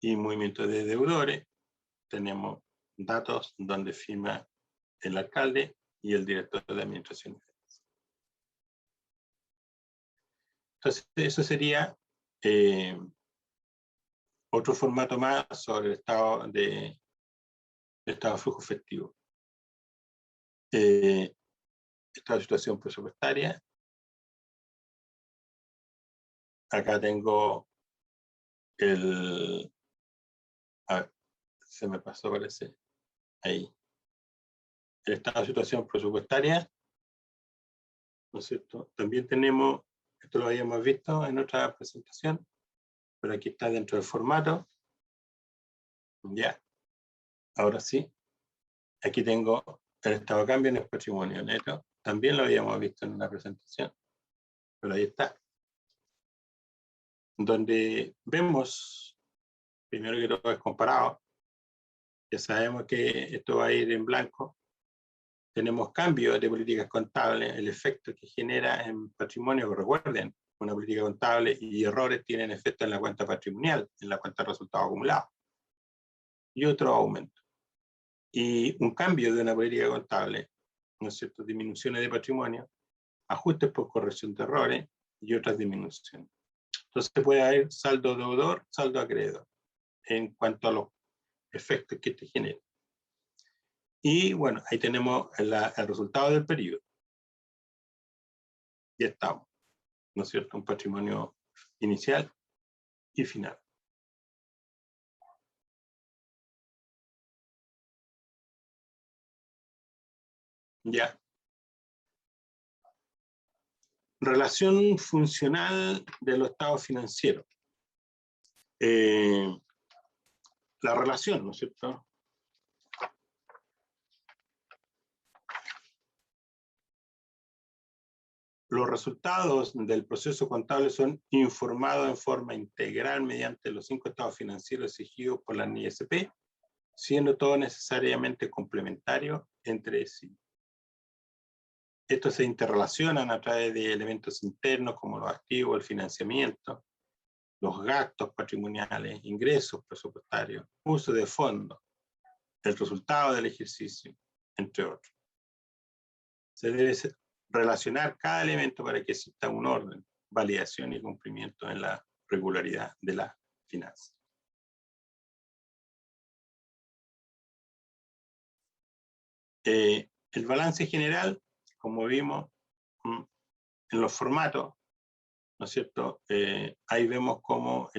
y movimientos de deudores. Tenemos datos donde firma el alcalde y el director de administración. Entonces, eso sería otro formato más sobre el estado de flujo efectivo. Estado de situación presupuestaria. Acá tengo el... A ver, se me pasó, parece. Ahí. El estado de situación presupuestaria. ¿No es cierto? También tenemos, esto lo habíamos visto en otra presentación, pero aquí está dentro del formato. Ya. Ahora sí. Aquí tengo el estado de cambio en el patrimonio neto. También lo habíamos visto en una presentación, pero ahí está. Donde vemos, primero que todo es comparado. Ya sabemos que esto va a ir en blanco. Tenemos cambios de políticas contables, el efecto que genera en patrimonio, recuerden, una política contable y errores tienen efecto en la cuenta patrimonial, en la cuenta de resultados acumulados. Y otro aumento. Y un cambio de una política contable, ¿no es cierto?, disminuciones de patrimonio, ajustes por corrección de errores y otras disminuciones. Entonces puede haber saldo deudor, saldo acreedor, en cuanto a los efectos que este genera. Y bueno, ahí tenemos el resultado del periodo. Ya estamos, ¿no es cierto? Un patrimonio inicial y final. Ya. Relación funcional de los estados financieros. La relación, ¿no es cierto? Los resultados del proceso contable son informados en forma integral mediante los 5 estados financieros exigidos por la NISP, siendo todos necesariamente complementarios entre sí. Estos se interrelacionan a través de elementos internos como los activos, el financiamiento, los gastos patrimoniales, ingresos presupuestarios, uso de fondos, el resultado del ejercicio, entre otros. Se debe relacionar cada elemento para que exista un orden, validación y cumplimiento en la regularidad de la finanza. El balance general, como vimos en los formatos, ¿no es cierto? Ahí vemos cómo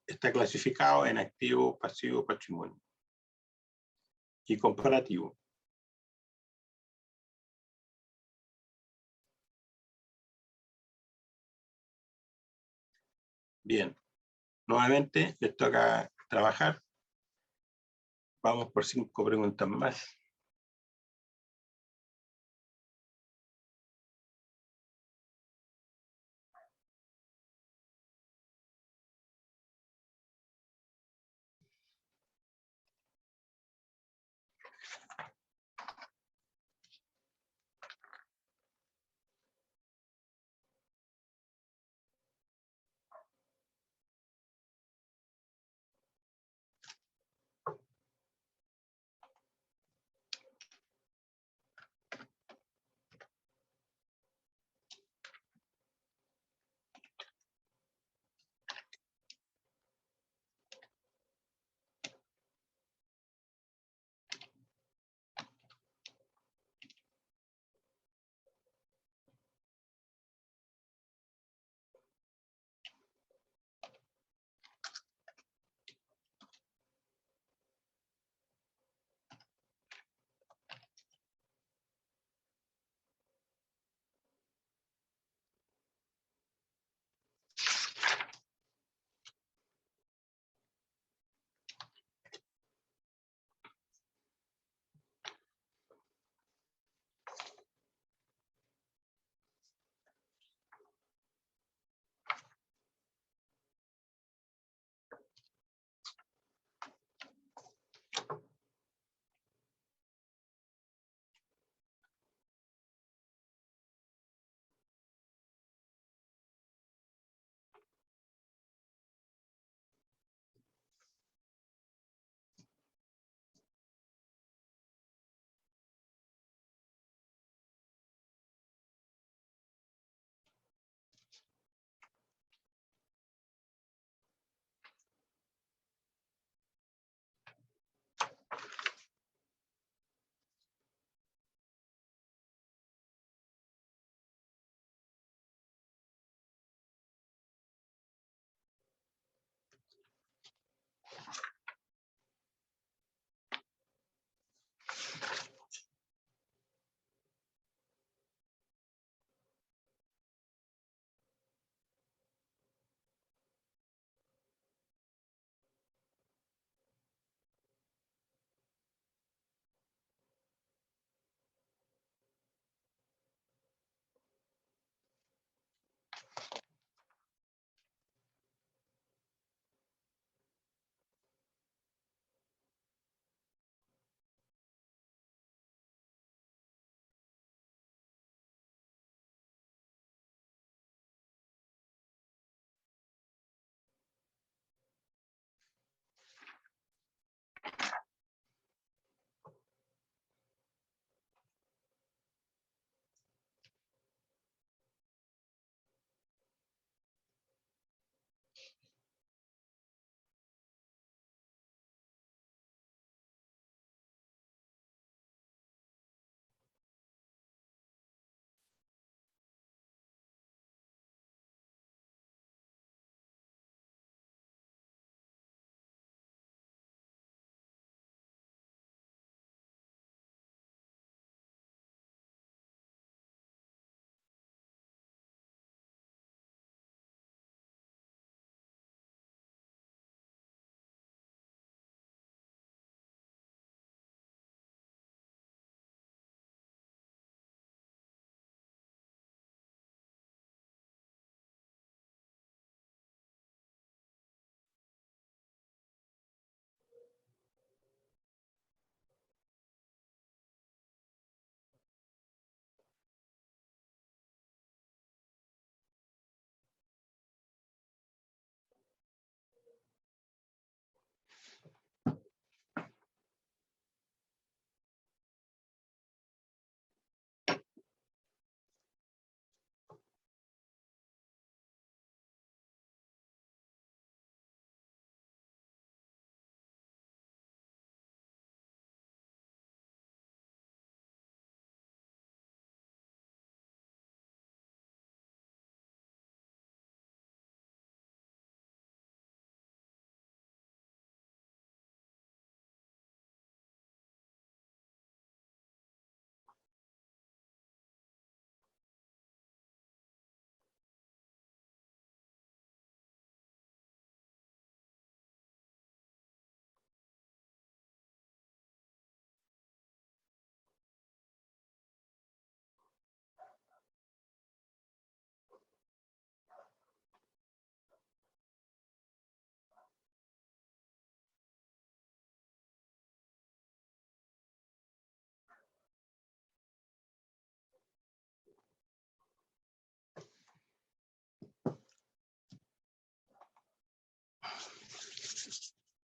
está clasificado en activo, pasivo, patrimonio y comparativo. Bien, nuevamente les toca trabajar. Vamos por 5 preguntas más.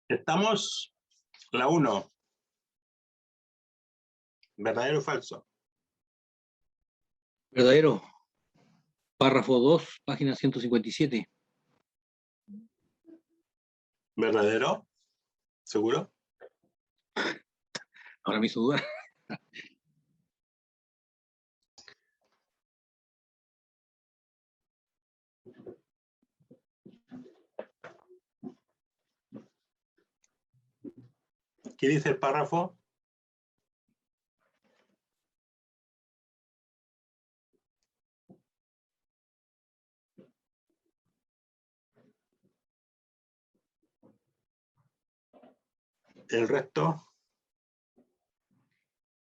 Estamos, la 1. ¿Verdadero o falso? Verdadero. Párrafo 2, página 157. ¿Verdadero? ¿Seguro? Ahora me hizo dudar. ¿Qué dice el párrafo? El resto,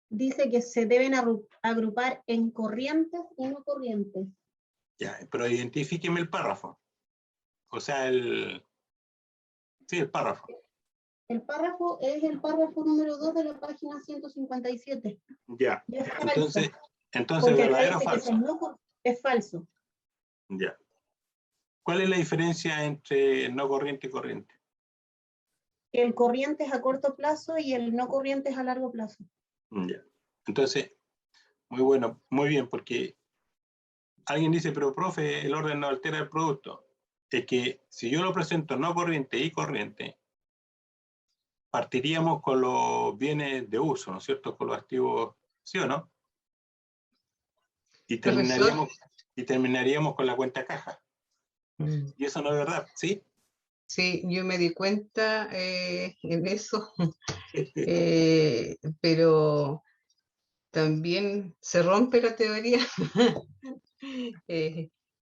Dice que se deben agrupar en corrientes y no corrientes. ya, pero identifíqueme el párrafo. O sea, el párrafo. El párrafo es el párrafo número 2 de la página 157. Ya, Y es falso, entonces porque acá ¿verdadero o dice que falso? es falso. Ya. ¿Cuál es la diferencia entre no corriente y corriente? El corriente es a corto plazo y el no corriente es a largo plazo. Ya. Entonces, muy bueno, muy bien, porque alguien dice, pero profe, el orden no altera el producto. Es que si yo lo presento no corriente y corriente, partiríamos con los bienes de uso, ¿no es cierto? Con los activos, ¿sí o no? Y Profesor. terminaríamos con la cuenta caja. Y eso no es verdad, ¿sí? Sí, yo me di cuenta en eso, pero también se rompe la teoría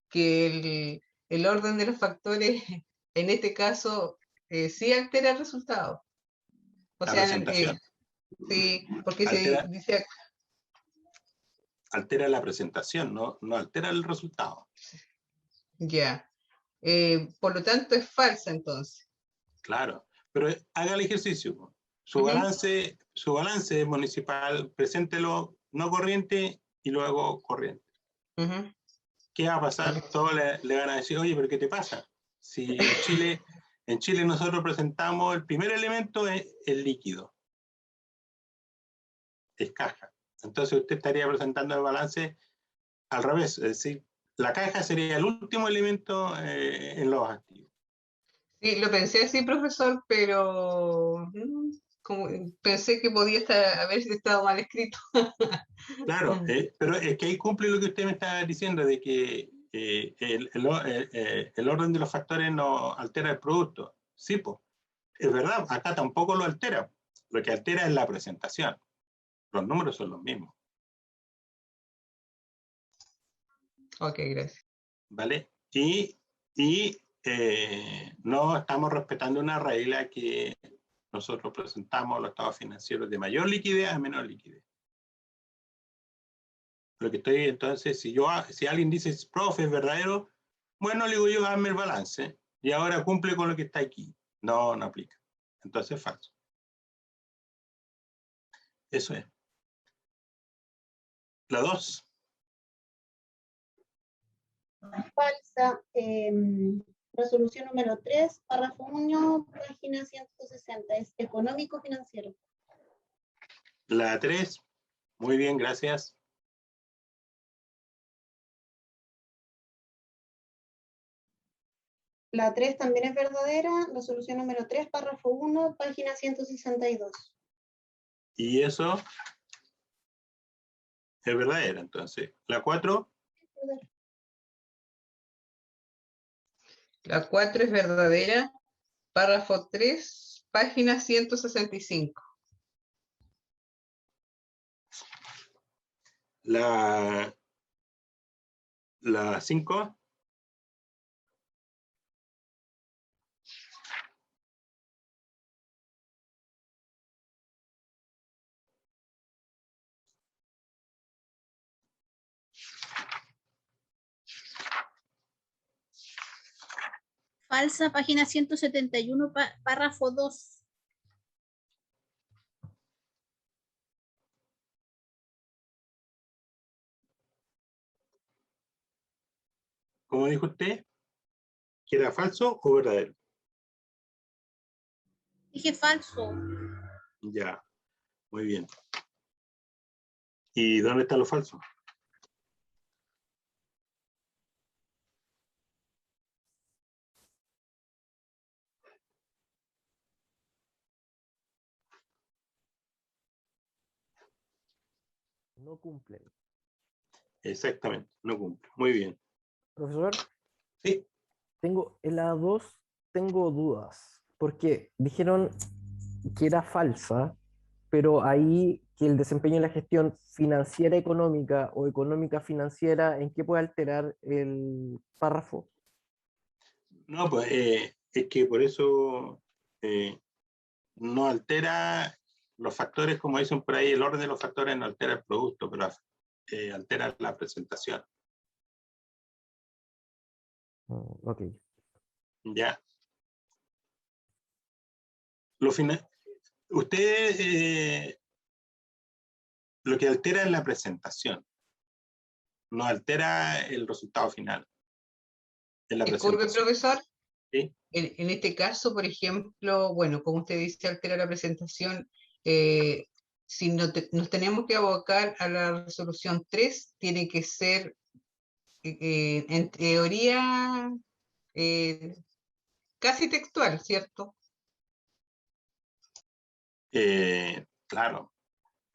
que el orden de los factores, en este caso, sí altera el resultado. O La sea, presentación. sí, porque se Altera, dice, altera la presentación, no altera el resultado. ya, por lo tanto es falsa entonces. Claro, pero haga el ejercicio. Su Ujú. balance municipal, preséntelo no corriente y luego corriente. Ujú. ¿Qué va a pasar? Todos le van a decir, oye, pero ¿qué te pasa? Si en Chile nosotros presentamos el primer elemento es el líquido, es caja. Entonces usted estaría presentando el balance al revés, es decir, la caja sería el último elemento en los activos. Sí, lo pensé así, profesor, pero como, pensé que podía haber estado mal escrito. Claro, pero es que ahí cumple lo que usted me está diciendo, de que el orden de los factores no altera el producto. Sí, pues, es verdad, acá tampoco lo altera. Lo que altera es la presentación. Los números son los mismos, Ok, gracias. ¿vale? No estamos respetando una regla que nosotros presentamos los estados financieros de mayor liquidez a menor liquidez. Lo que estoy, entonces, si alguien dice, profe, es verdadero, bueno, le digo yo, hazme el balance y ahora cumple con lo que está aquí. No aplica. Entonces es falso. Eso es. La 2. Falsa. Resolución número 3, párrafo 1, página 160. Es económico financiero. La 3. Muy bien, gracias. La 3 también es verdadera. Resolución número 3, párrafo 1, página 162. Y eso es verdadera, entonces. La 4. La 4 es verdadera. Párrafo 3, página 165. La 5. Falsa, página 171, párrafo 2. ¿Cómo dijo usted? ¿Que era falso o verdadero? Dije falso. Ya, muy bien. ¿Y dónde está lo falso? No cumplen. Exactamente, no cumple. Muy bien. Profesor, Sí, en la 2 tengo dudas, porque dijeron que era falsa, pero ahí que el desempeño en la gestión financiera económica o económica financiera, ¿en qué puede alterar el párrafo? no, pues es que por eso no altera los factores, como dicen por ahí, el orden de los factores no altera el producto, pero altera la presentación. Ok. Ya. Usted lo que altera es la presentación, no altera el resultado final. En la Disculpe, presentación. profesor. ¿Sí? En este caso, por ejemplo, bueno, como usted dice, altera la presentación. Si nos tenemos que abocar a la resolución 3, tiene que ser, en teoría, casi textual, ¿cierto? Claro,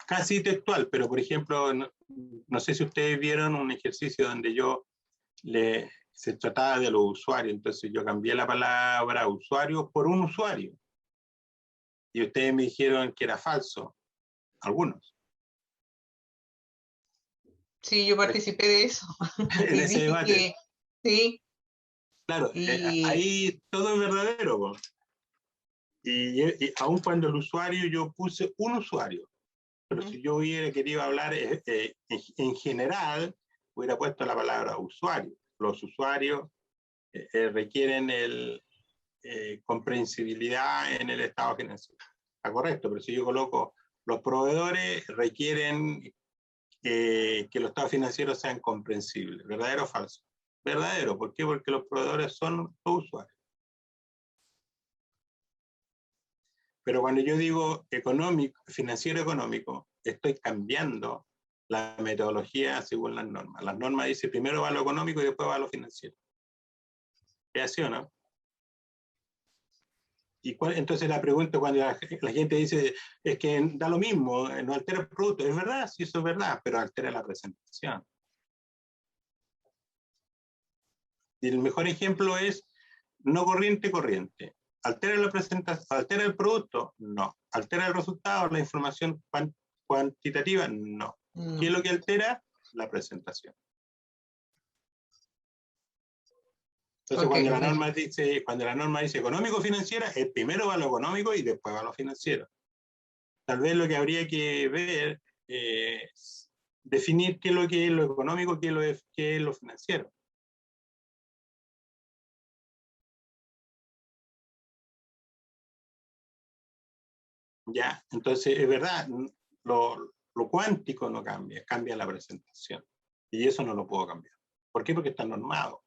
casi textual, pero por ejemplo, no sé si ustedes vieron un ejercicio donde se trataba de los usuarios, entonces yo cambié la palabra usuario por un usuario. Y ustedes me dijeron que era falso, algunos. Sí, yo participé de eso. En Y ese dije debate. que sí, Claro, y ahí todo es verdadero. Po. Y aun cuando el usuario, yo puse un usuario. Pero si yo hubiera querido hablar en general, hubiera puesto la palabra usuario. Los usuarios requieren comprensibilidad en el estado financiero. Está correcto, pero si yo coloco los proveedores requieren que los estados financieros sean comprensibles. ¿Verdadero o falso? Verdadero. ¿Por qué? Porque los proveedores son los usuarios. Pero cuando yo digo económico, financiero económico, estoy cambiando la metodología según las normas. Las normas dicen primero va lo económico y después va lo financiero. ¿Es así o no? Entonces la pregunta cuando la gente dice es que da lo mismo, no altera el producto. Es verdad, sí, eso es verdad, pero altera la presentación. Y el mejor ejemplo es no corriente, corriente. ¿Altera la presentación? ¿Altera el producto? No. ¿Altera el resultado, la información cuantitativa? No. ¿Qué es lo que altera? La presentación. Entonces, okay, cuando la norma dice económico-financiera, el primero va lo económico y después va lo financiero. Tal vez lo que habría que ver es definir qué es lo económico, qué es lo financiero. ¿Ya? Entonces, es verdad, lo cuántico no cambia, cambia la presentación. Y eso no lo puedo cambiar. ¿Por qué? Porque está normado.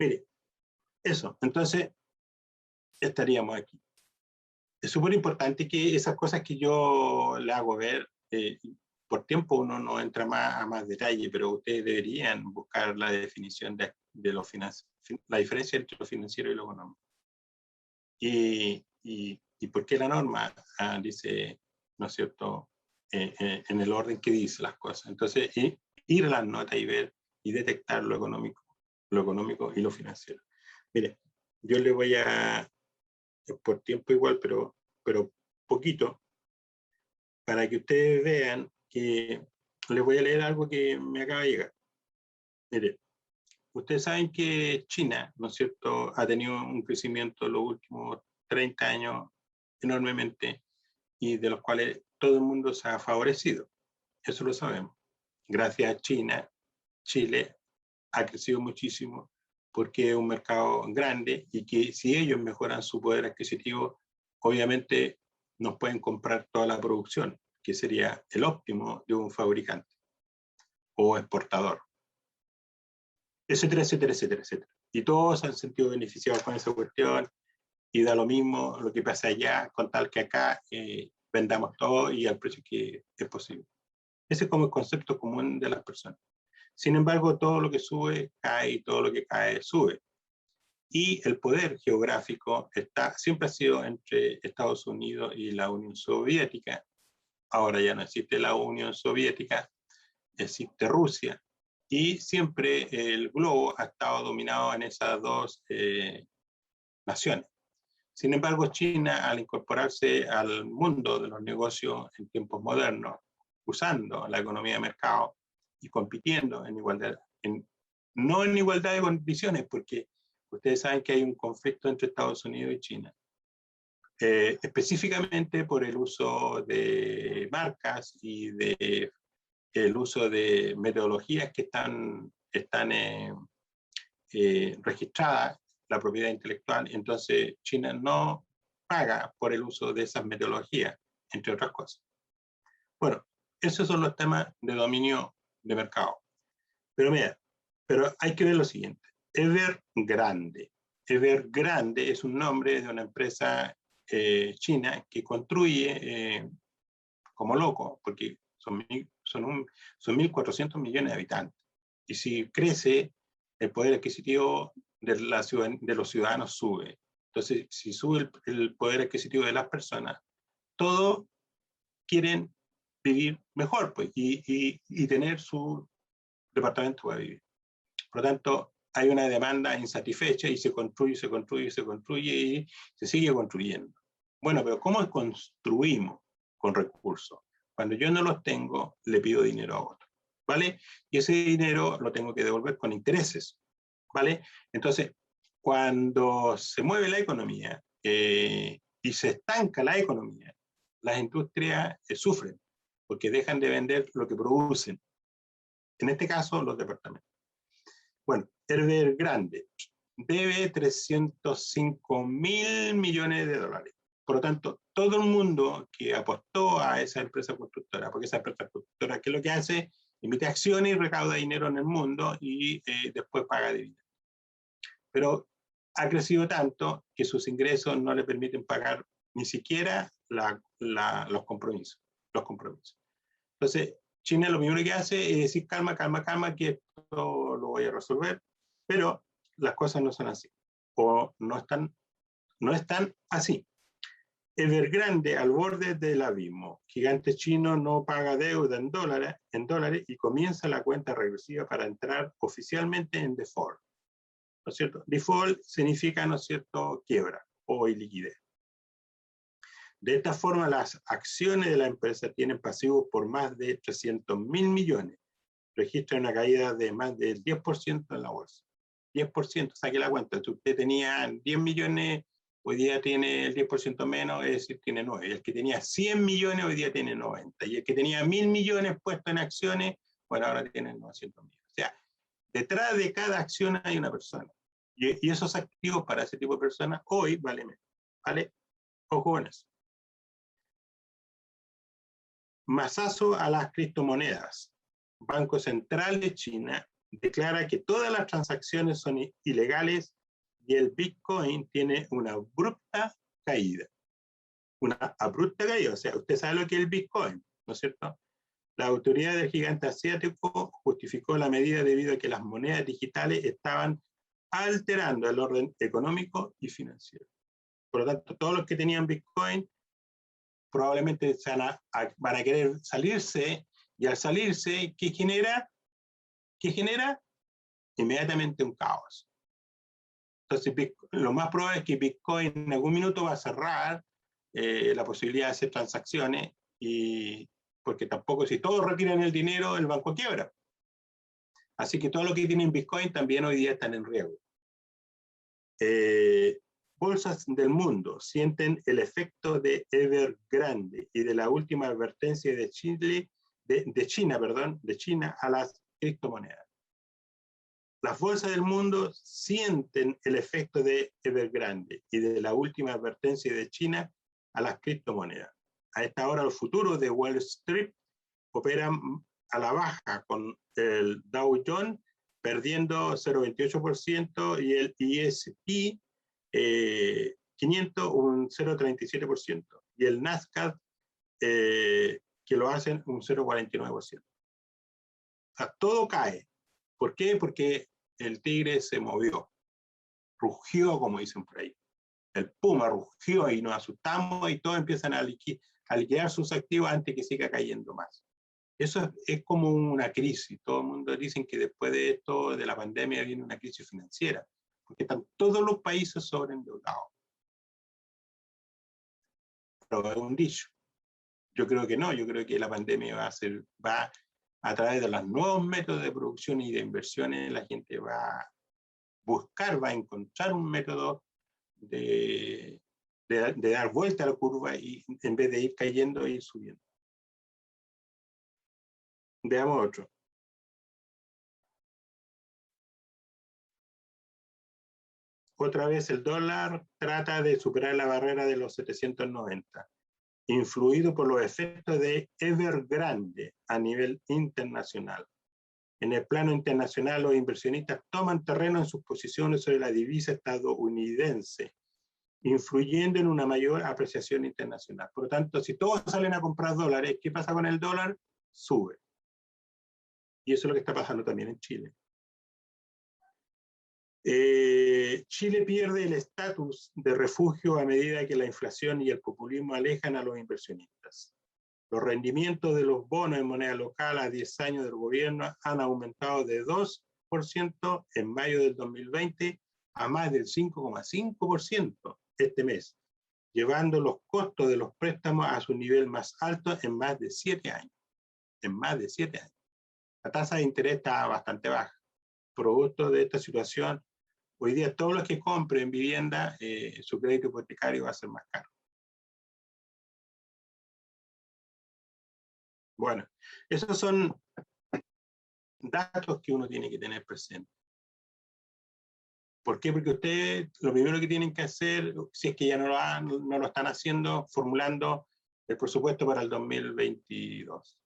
Mire, eso. Entonces, estaríamos aquí. Es súper importante que esas cosas que yo le hago ver, por tiempo uno no entra a más detalle, pero ustedes deberían buscar la definición de la diferencia entre lo financiero y lo económico. Y por qué la norma dice, ¿no es cierto?, en el orden que dice las cosas. Entonces, ir a las notas y ver y detectar lo económico y lo financiero. Mire, yo le voy a, por tiempo igual, pero poquito, para que ustedes vean que les voy a leer algo que me acaba de llegar. Mire, ustedes saben que China, ¿no es cierto?, ha tenido un crecimiento en los últimos 30 años enormemente y de los cuales todo el mundo se ha favorecido. Eso lo sabemos. Gracias a China, Chile ha crecido muchísimo porque es un mercado grande y que si ellos mejoran su poder adquisitivo, obviamente nos pueden comprar toda la producción, que sería el óptimo de un fabricante o exportador. Etcétera, etcétera, etcétera, etcétera. Y todos han sentido beneficiados con esa cuestión y da lo mismo lo que pasa allá, con tal que acá vendamos todo y al precio que es posible. Ese es como el concepto común de las personas. Sin embargo, todo lo que sube cae y todo lo que cae sube. Y el poder geográfico siempre ha sido entre Estados Unidos y la Unión Soviética. Ahora ya no existe la Unión Soviética, existe Rusia. Y siempre el globo ha estado dominado en esas dos naciones. Sin embargo, China, al incorporarse al mundo de los negocios en tiempos modernos, usando la economía de mercado y compitiendo en igualdad, no en igualdad de condiciones, porque ustedes saben que hay un conflicto entre Estados Unidos y China, específicamente por el uso de marcas y el uso de metodologías que están registradas, la propiedad intelectual. Entonces China no paga por el uso de esas metodologías, entre otras cosas. Bueno, esos son los temas de dominio de mercado. Pero mira, hay que ver lo siguiente. Evergrande. Evergrande es un nombre de una empresa china que construye como loco, porque son 1.400 millones de habitantes. Y si crece, el poder adquisitivo de los ciudadanos sube. Entonces, si sube el poder adquisitivo de las personas, todos quieren vivir mejor, pues, y tener su departamento para vivir. Por lo tanto, hay una demanda insatisfecha y se construye y se sigue construyendo. Bueno, pero ¿cómo construimos con recursos? Cuando yo no los tengo, le pido dinero a otro, ¿vale? Y ese dinero lo tengo que devolver con intereses, ¿vale? Entonces, cuando se mueve la economía y se estanca la economía, las industrias sufren porque dejan de vender lo que producen. En este caso, los departamentos. Bueno, Evergrande debe 305.000 millones de dólares. Por lo tanto, todo el mundo que apostó a esa empresa constructora, porque esa empresa constructora, ¿qué es lo que hace? Emite acciones y recauda dinero en el mundo y después paga dividendos. Pero ha crecido tanto que sus ingresos no le permiten pagar ni siquiera los compromisos. Entonces, China lo primero que hace es decir, calma, que esto lo voy a resolver, pero las cosas no son así, o no están así. Evergrande, al borde del abismo, gigante chino no paga deuda en dólares y comienza la cuenta regresiva para entrar oficialmente en default. ¿No es cierto? Default significa, ¿no es cierto?, quiebra o liquidez. De esta forma, las acciones de la empresa tienen pasivos por más de 300.000 millones. Registra una caída de más del 10% en la bolsa. 10%, saque la cuenta. Si usted tenía 10 millones, hoy día tiene el 10% menos, es decir, tiene 9. El que tenía 100 millones, hoy día tiene 90. Y el que tenía 1.000 millones puestos en acciones, bueno, ahora tiene 900 millones. O sea, detrás de cada acción hay una persona. Y esos activos para ese tipo de personas hoy valen menos. ¿Vale? Ojo con eso. Masazo a las criptomonedas. Banco Central de China declara que todas las transacciones son ilegales y el Bitcoin tiene una abrupta caída. Una abrupta caída, o sea, usted sabe lo que es el Bitcoin, ¿no es cierto? La autoridad del gigante asiático justificó la medida debido a que las monedas digitales estaban alterando el orden económico y financiero. Por lo tanto, todos los que tenían Bitcoin probablemente van a querer salirse, y al salirse, ¿qué genera? Inmediatamente un caos. Entonces, lo más probable es que Bitcoin en algún minuto va a cerrar la posibilidad de hacer transacciones, porque tampoco, si todos retiran el dinero, el banco quiebra. Así que todo lo que tienen Bitcoin también hoy día están en riesgo. Bolsas del mundo sienten el efecto de Evergrande y de la última advertencia de China a las criptomonedas. Las bolsas del mundo sienten el efecto de Evergrande y de la última advertencia de China a las criptomonedas. A esta hora, los futuros de Wall Street operan a la baja, con el Dow Jones perdiendo 0,28% y el E&P 500 un 0,37%, y el Nasdaq, que lo hacen un 0,49%. O sea, todo cae. ¿Por qué? Porque el tigre se movió, rugió, como dicen por ahí. El puma rugió y nos asustamos y todos empiezan a liquidar sus activos antes que siga cayendo más. Eso es como una crisis. Todo el mundo dice que después de esto, de la pandemia, viene una crisis financiera, porque están todos los países sobreendeudados. Pero es un dicho. Yo creo que no, yo creo que la pandemia va a través de los nuevos métodos de producción y de inversiones, la gente va a buscar, va a encontrar un método de dar vuelta a la curva y en vez de ir cayendo, ir subiendo. Veamos otro. Otra vez el dólar trata de superar la barrera de los 790, influido por los efectos de Evergrande a nivel internacional. En el plano internacional, los inversionistas toman terreno en sus posiciones sobre la divisa estadounidense, influyendo en una mayor apreciación internacional. Por lo tanto, si todos salen a comprar dólares, ¿qué pasa con el dólar? Sube. Y eso es lo que está pasando también en Chile. Chile pierde el estatus de refugio a medida que la inflación y el populismo alejan a los inversionistas. Los rendimientos de los bonos en moneda local a 10 años del gobierno han aumentado de 2% en mayo del 2020 a más del 5,5% este mes, llevando los costos de los préstamos a su nivel más alto en más de 7 años. En más de 7 años. La tasa de interés está bastante baja. Producto de esta situación, hoy día todos los que compren vivienda, su crédito hipotecario va a ser más caro. Bueno, esos son datos que uno tiene que tener presente. ¿Por qué? Porque ustedes lo primero que tienen que hacer, si es que ya no lo están haciendo, formulando el presupuesto para el 2022.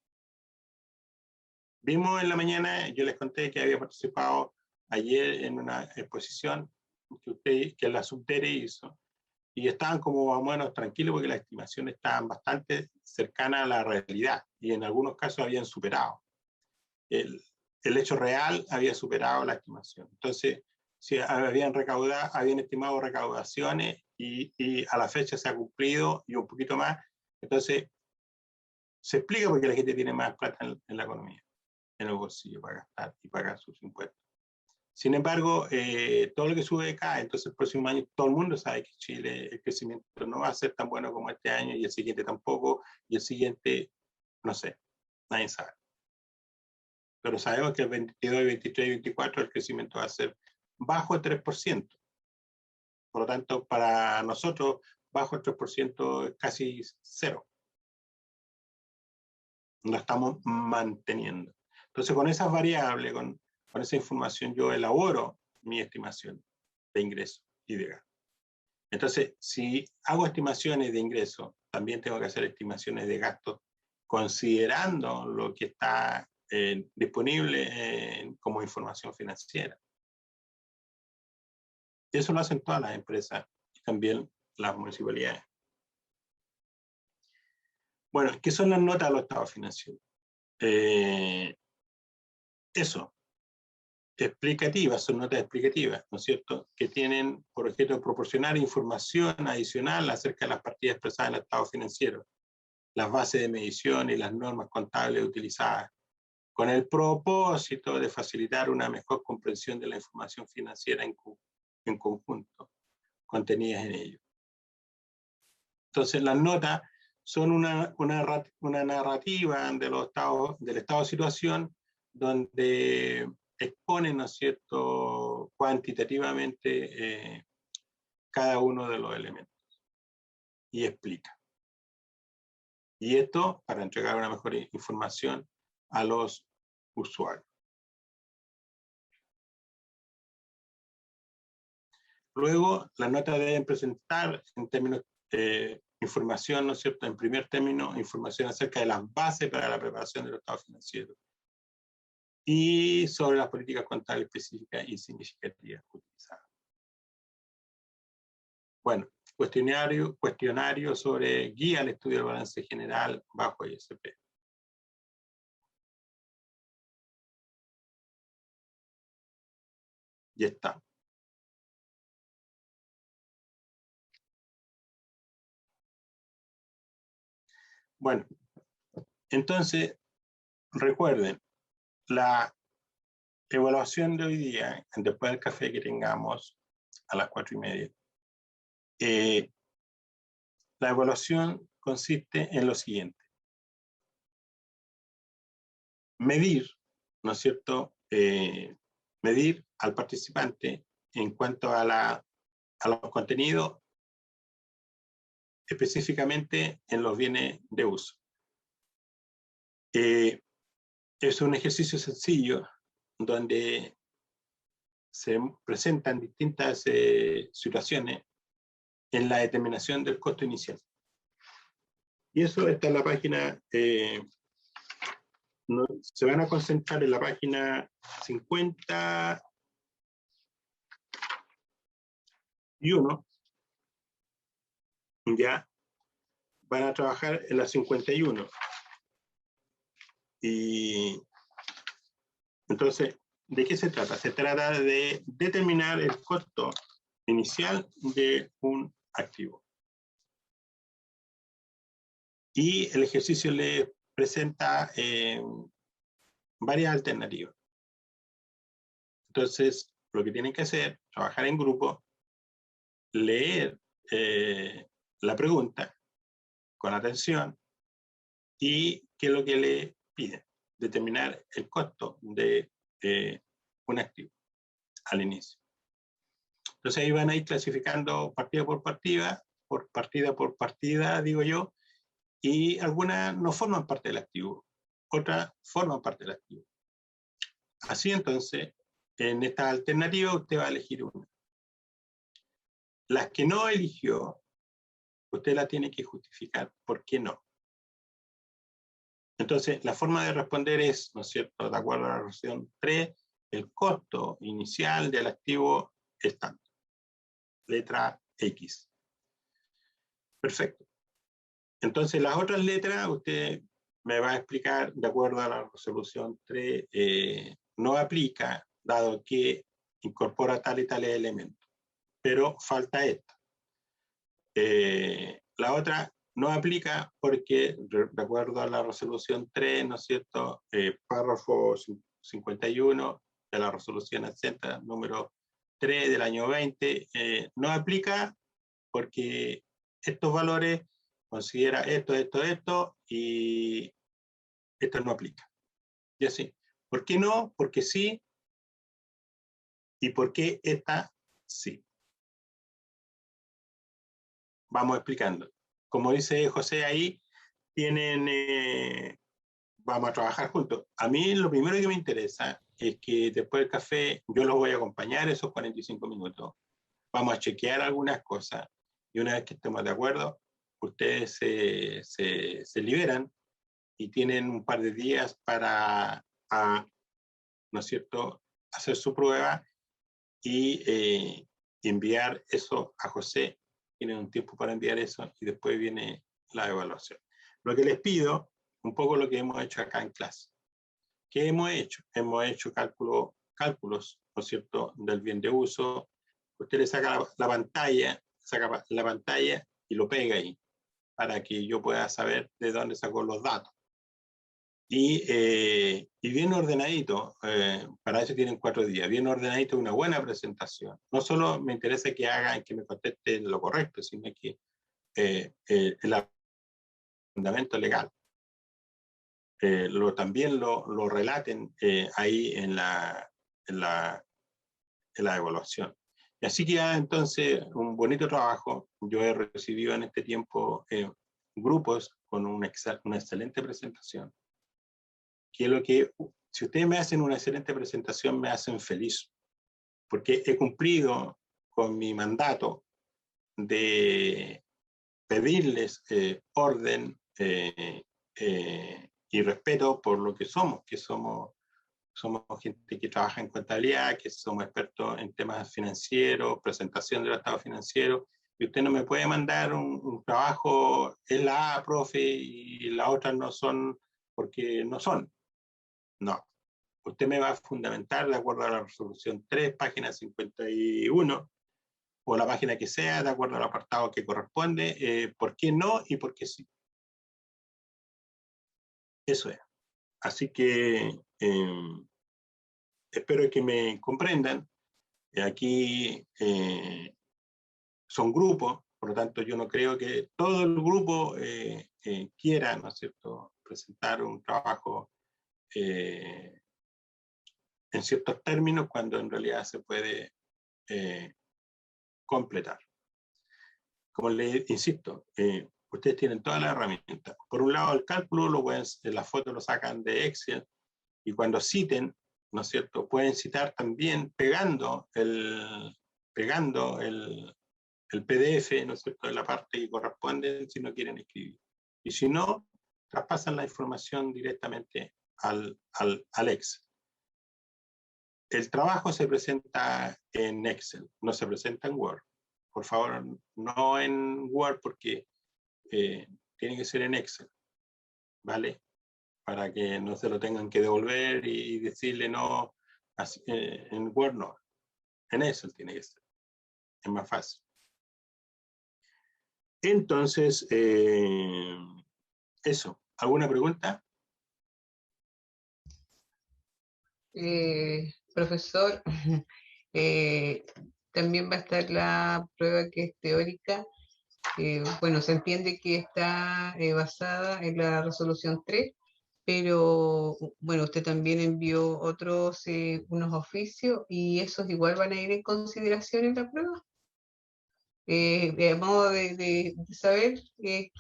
Vimos en la mañana, yo les conté que había participado ayer en una exposición que la Subdere hizo, y estaban como más o menos tranquilos porque las estimaciones estaban bastante cercanas a la realidad, y en algunos casos habían superado. El hecho real había superado la estimación. Entonces, si habían estimado recaudaciones y a la fecha se ha cumplido y un poquito más, entonces se explica por qué la gente tiene más plata en la economía, en el bolsillo para gastar y pagar sus impuestos. Sin embargo, todo lo que sube cae, entonces el próximo año todo el mundo sabe que Chile el crecimiento no va a ser tan bueno como este año, y el siguiente tampoco, y el siguiente, no sé, nadie sabe. Pero sabemos que el 22, 23 y 24 el crecimiento va a ser bajo el 3%. Por lo tanto, para nosotros, bajo el 3% es casi cero. Lo estamos manteniendo. Entonces, con esas variables, con esa información, yo elaboro mi estimación de ingreso y de gasto. Entonces, si hago estimaciones de ingreso, también tengo que hacer estimaciones de gastos considerando lo que está disponible como información financiera. Eso lo hacen todas las empresas y también las municipalidades. Bueno, ¿qué son las notas de los estados financieros? Eso, explicativas, son notas explicativas, ¿no es cierto?, que tienen por objeto proporcionar información adicional acerca de las partidas expresadas en el estado financiero, las bases de medición y las normas contables utilizadas, con el propósito de facilitar una mejor comprensión de la información financiera en conjunto, contenidas en ello. Entonces, las notas son una narrativa del estado de situación donde exponen, ¿no es cierto?, cuantitativamente cada uno de los elementos y explica. Y esto para entregar una mejor información a los usuarios. Luego, las notas deben presentar en términos de información, ¿no es cierto?, en primer término, información acerca de las bases para la preparación del estado financiero y sobre las políticas contables específicas y significativas utilizadas. Bueno, cuestionario sobre guía al estudio del balance general bajo ISP. Ya está. Bueno, entonces, recuerden, la evaluación de hoy día, después del café que tengamos a las 4:30, la evaluación consiste en lo siguiente. Medir, ¿no es cierto? Medir al participante en cuanto a los contenidos, específicamente en los bienes de uso. Es un ejercicio sencillo donde se presentan distintas situaciones en la determinación del costo inicial. Y eso está en la página, se van a concentrar en la página 51, ya van a trabajar en la 51. Y entonces, ¿de qué se trata? Se trata de determinar el costo inicial de un activo. Y el ejercicio le presenta varias alternativas. Entonces, lo que tienen que hacer, trabajar en grupo, leer la pregunta con atención y qué es lo que le piden. Determinar el costo de un activo al inicio. Entonces ahí van a ir clasificando partida por partida, digo yo, y algunas no forman parte del activo, otras forman parte del activo. Así entonces, en esta alternativa usted va a elegir una. Las que no eligió, usted la tiene que justificar por qué no. Entonces, la forma de responder es, ¿no es cierto?, de acuerdo a la resolución 3, el costo inicial del activo es tanto. Letra X. Perfecto. Entonces, las otras letras, usted me va a explicar, de acuerdo a la resolución 3, no aplica, dado que incorpora tal y tales elementos. Pero falta esta. La otra no aplica porque, de acuerdo a la resolución 3, ¿no es cierto?, párrafo 51 de la resolución exenta número 3 del año 20, no aplica porque estos valores considera esto, y esto no aplica. Y así. ¿Por qué no? Porque sí. ¿Y por qué esta sí? Vamos explicando. Como dice José ahí, vamos a trabajar juntos. A mí lo primero que me interesa es que después del café yo los voy a acompañar esos 45 minutos. Vamos a chequear algunas cosas y una vez que estemos de acuerdo, ustedes se liberan y tienen un par de días para, ¿no es cierto?, hacer su prueba y enviar eso a José. Tienen un tiempo para enviar eso y después viene la evaluación. Lo que les pido, un poco lo que hemos hecho acá en clase. ¿Qué hemos hecho? Hemos hecho cálculos, ¿no es cierto?, del bien de uso. Usted le saca la pantalla y lo pega ahí para que yo pueda saber de dónde sacó los datos. Y bien ordenadito, para eso tienen 4 días, bien ordenadito, una buena presentación. No solo me interesa que hagan, que me contesten lo correcto, sino que el fundamento legal también lo relaten ahí en la evaluación. Y así que ya entonces un bonito trabajo. Yo he recibido en este tiempo grupos con una excelente presentación. Que lo que, si ustedes me hacen una excelente presentación, me hacen feliz, porque he cumplido con mi mandato de pedirles orden y respeto por lo que somos gente que trabaja en contabilidad, que somos expertos en temas financieros, presentación del estado financiero, Y usted no me puede mandar un trabajo, es la A, profe, y las otras no son porque no son. No. Usted me va a fundamentar de acuerdo a la resolución 3, página 51, o la página que sea, de acuerdo al apartado que corresponde, por qué no y por qué sí. Eso es. Así que espero que me comprendan. Aquí son grupos, por lo tanto yo no creo que todo el grupo quiera, ¿no es cierto?, presentar un trabajo en ciertos términos cuando en realidad se puede completar. Como le insisto, ustedes tienen todas las herramientas. Por un lado, el cálculo, las fotos lo sacan de Excel, y cuando citen, ¿no es cierto?, pueden citar también pegando el PDF, ¿no es cierto?, en la parte que corresponde si no quieren escribir. Y si no, traspasan la información directamente al Excel. El trabajo se presenta en Excel, no se presenta en Word. Por favor, no en Word, porque tiene que ser en Excel, ¿vale? Para que no se lo tengan que devolver y decirle no, así, en Word no. En Excel tiene que ser. Es más fácil. Entonces, eso. ¿Alguna pregunta? Profesor, también va a estar la prueba que es teórica. Bueno, se entiende que está basada en la resolución 3, pero bueno, usted también envió otros, unos oficios, y esos igual van a ir en consideración en la prueba. A modo de saber qué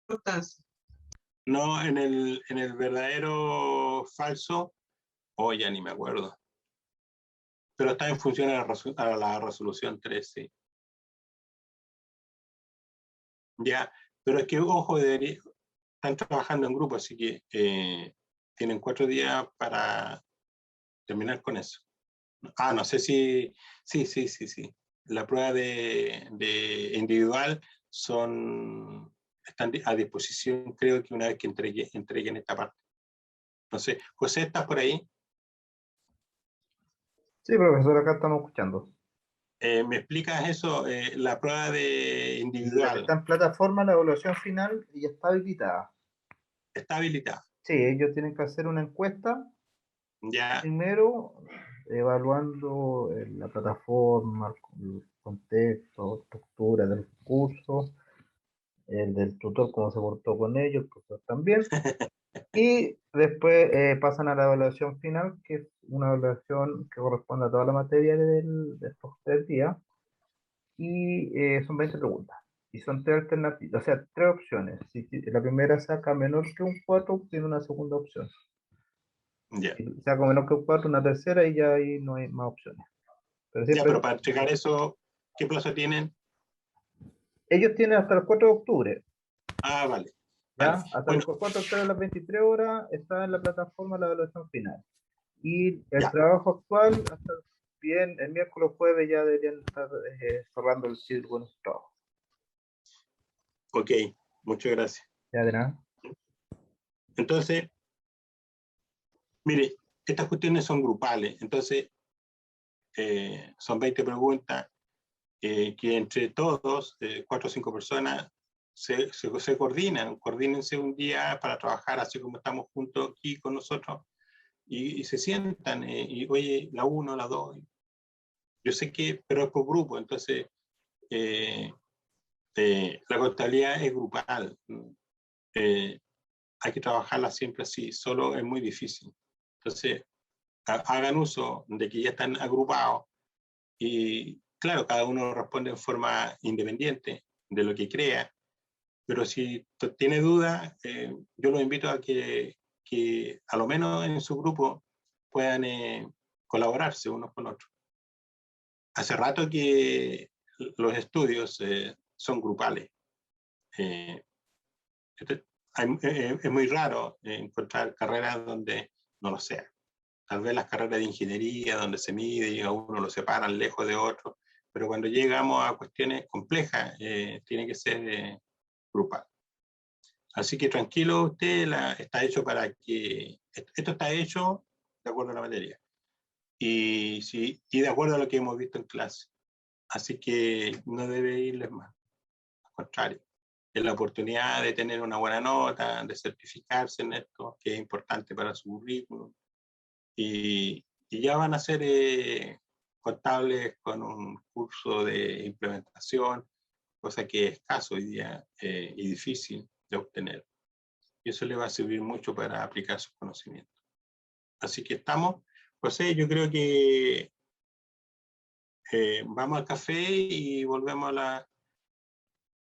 importancia. No, en el verdadero falso, ya ni me acuerdo. Pero está en función a la resolución 3, sí. Ya, pero es que, ojo, están trabajando en grupo, así que tienen 4 días para terminar con eso. No sé si... Sí. La prueba de individual están a disposición, creo que una vez que entreguen esta parte. No sé, José, ¿estás por ahí? Sí, profesor, acá estamos escuchando. ¿Me explicas eso? La prueba de La que individual está en plataforma, la evaluación final ya está habilitada. está habilitada. Sí, ellos tienen que hacer una encuesta Ya, primero, evaluando la plataforma, el contexto, estructura del curso, el del tutor, cómo se portó con ellos, el profesor también. Y después pasan a la evaluación final, que es una evaluación que corresponde a toda la materia de estos 3 días. Y son 20 preguntas. Y son 3 alternativas, o sea, 3 opciones. Si la primera saca menor que un 4, tiene una segunda opción. ya. Si saca menor que un 4, una tercera, y ya ahí no hay más opciones. Pero Ya, siempre, pero para entregar eso, ¿qué plazo tienen? ellos tienen hasta el 4 de octubre. Vale. ¿Ya? Vale. Hasta Bueno, el 4 de octubre a las 23 horas está en la plataforma la evaluación final. Y el Ya. trabajo actual, hasta bien, el miércoles o jueves ya deberían estar cerrando el círculo en su trabajo. Ok, muchas gracias. Ya de nada. Entonces, mire, estas cuestiones son grupales, entonces son 20 preguntas que entre todos, 4 o 5 personas, se coordinan. Coordínense un día para trabajar así como estamos juntos aquí con nosotros y se sientan y, oye, la 1, la 2. Yo sé que, pero es por grupo, entonces la contabilidad es grupal. Hay que trabajarla siempre así, solo es muy difícil. Entonces, hagan uso de que ya están agrupados y, claro, cada uno responde en forma independiente de lo que crea, pero si tiene dudas, yo los invito a que a lo menos en su grupo puedan colaborarse unos con otros. Hace rato que los estudios son grupales. Es muy raro encontrar carreras donde no lo sea. Tal vez las carreras de ingeniería, donde se mide y a uno lo separan lejos de otro, pero cuando llegamos a cuestiones complejas, tiene que ser grupal. Así que tranquilo usted, está hecho para que, esto está hecho de acuerdo a la materia. Y de acuerdo a lo que hemos visto en clase. Así que no debe irles mal. Al contrario, es la oportunidad de tener una buena nota, de certificarse en esto, que es importante para su currículum. Y ya van a ser contables con un curso de implementación, cosa que es escaso hoy día y difícil de obtener. Y eso le va a servir mucho para aplicar sus conocimientos. Así que estamos, José, yo creo que vamos al café y volvemos a la...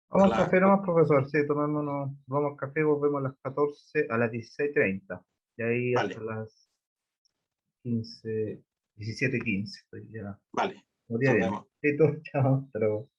Vamos al café nomás, profesor. Sí, tomémonos, vamos al café y volvemos a las 14, a las 16:30. Y ahí Vale. hasta las 15, 17:15. Pues ya. Vale, Muy bien. nos vemos. Listo, chao, hasta luego.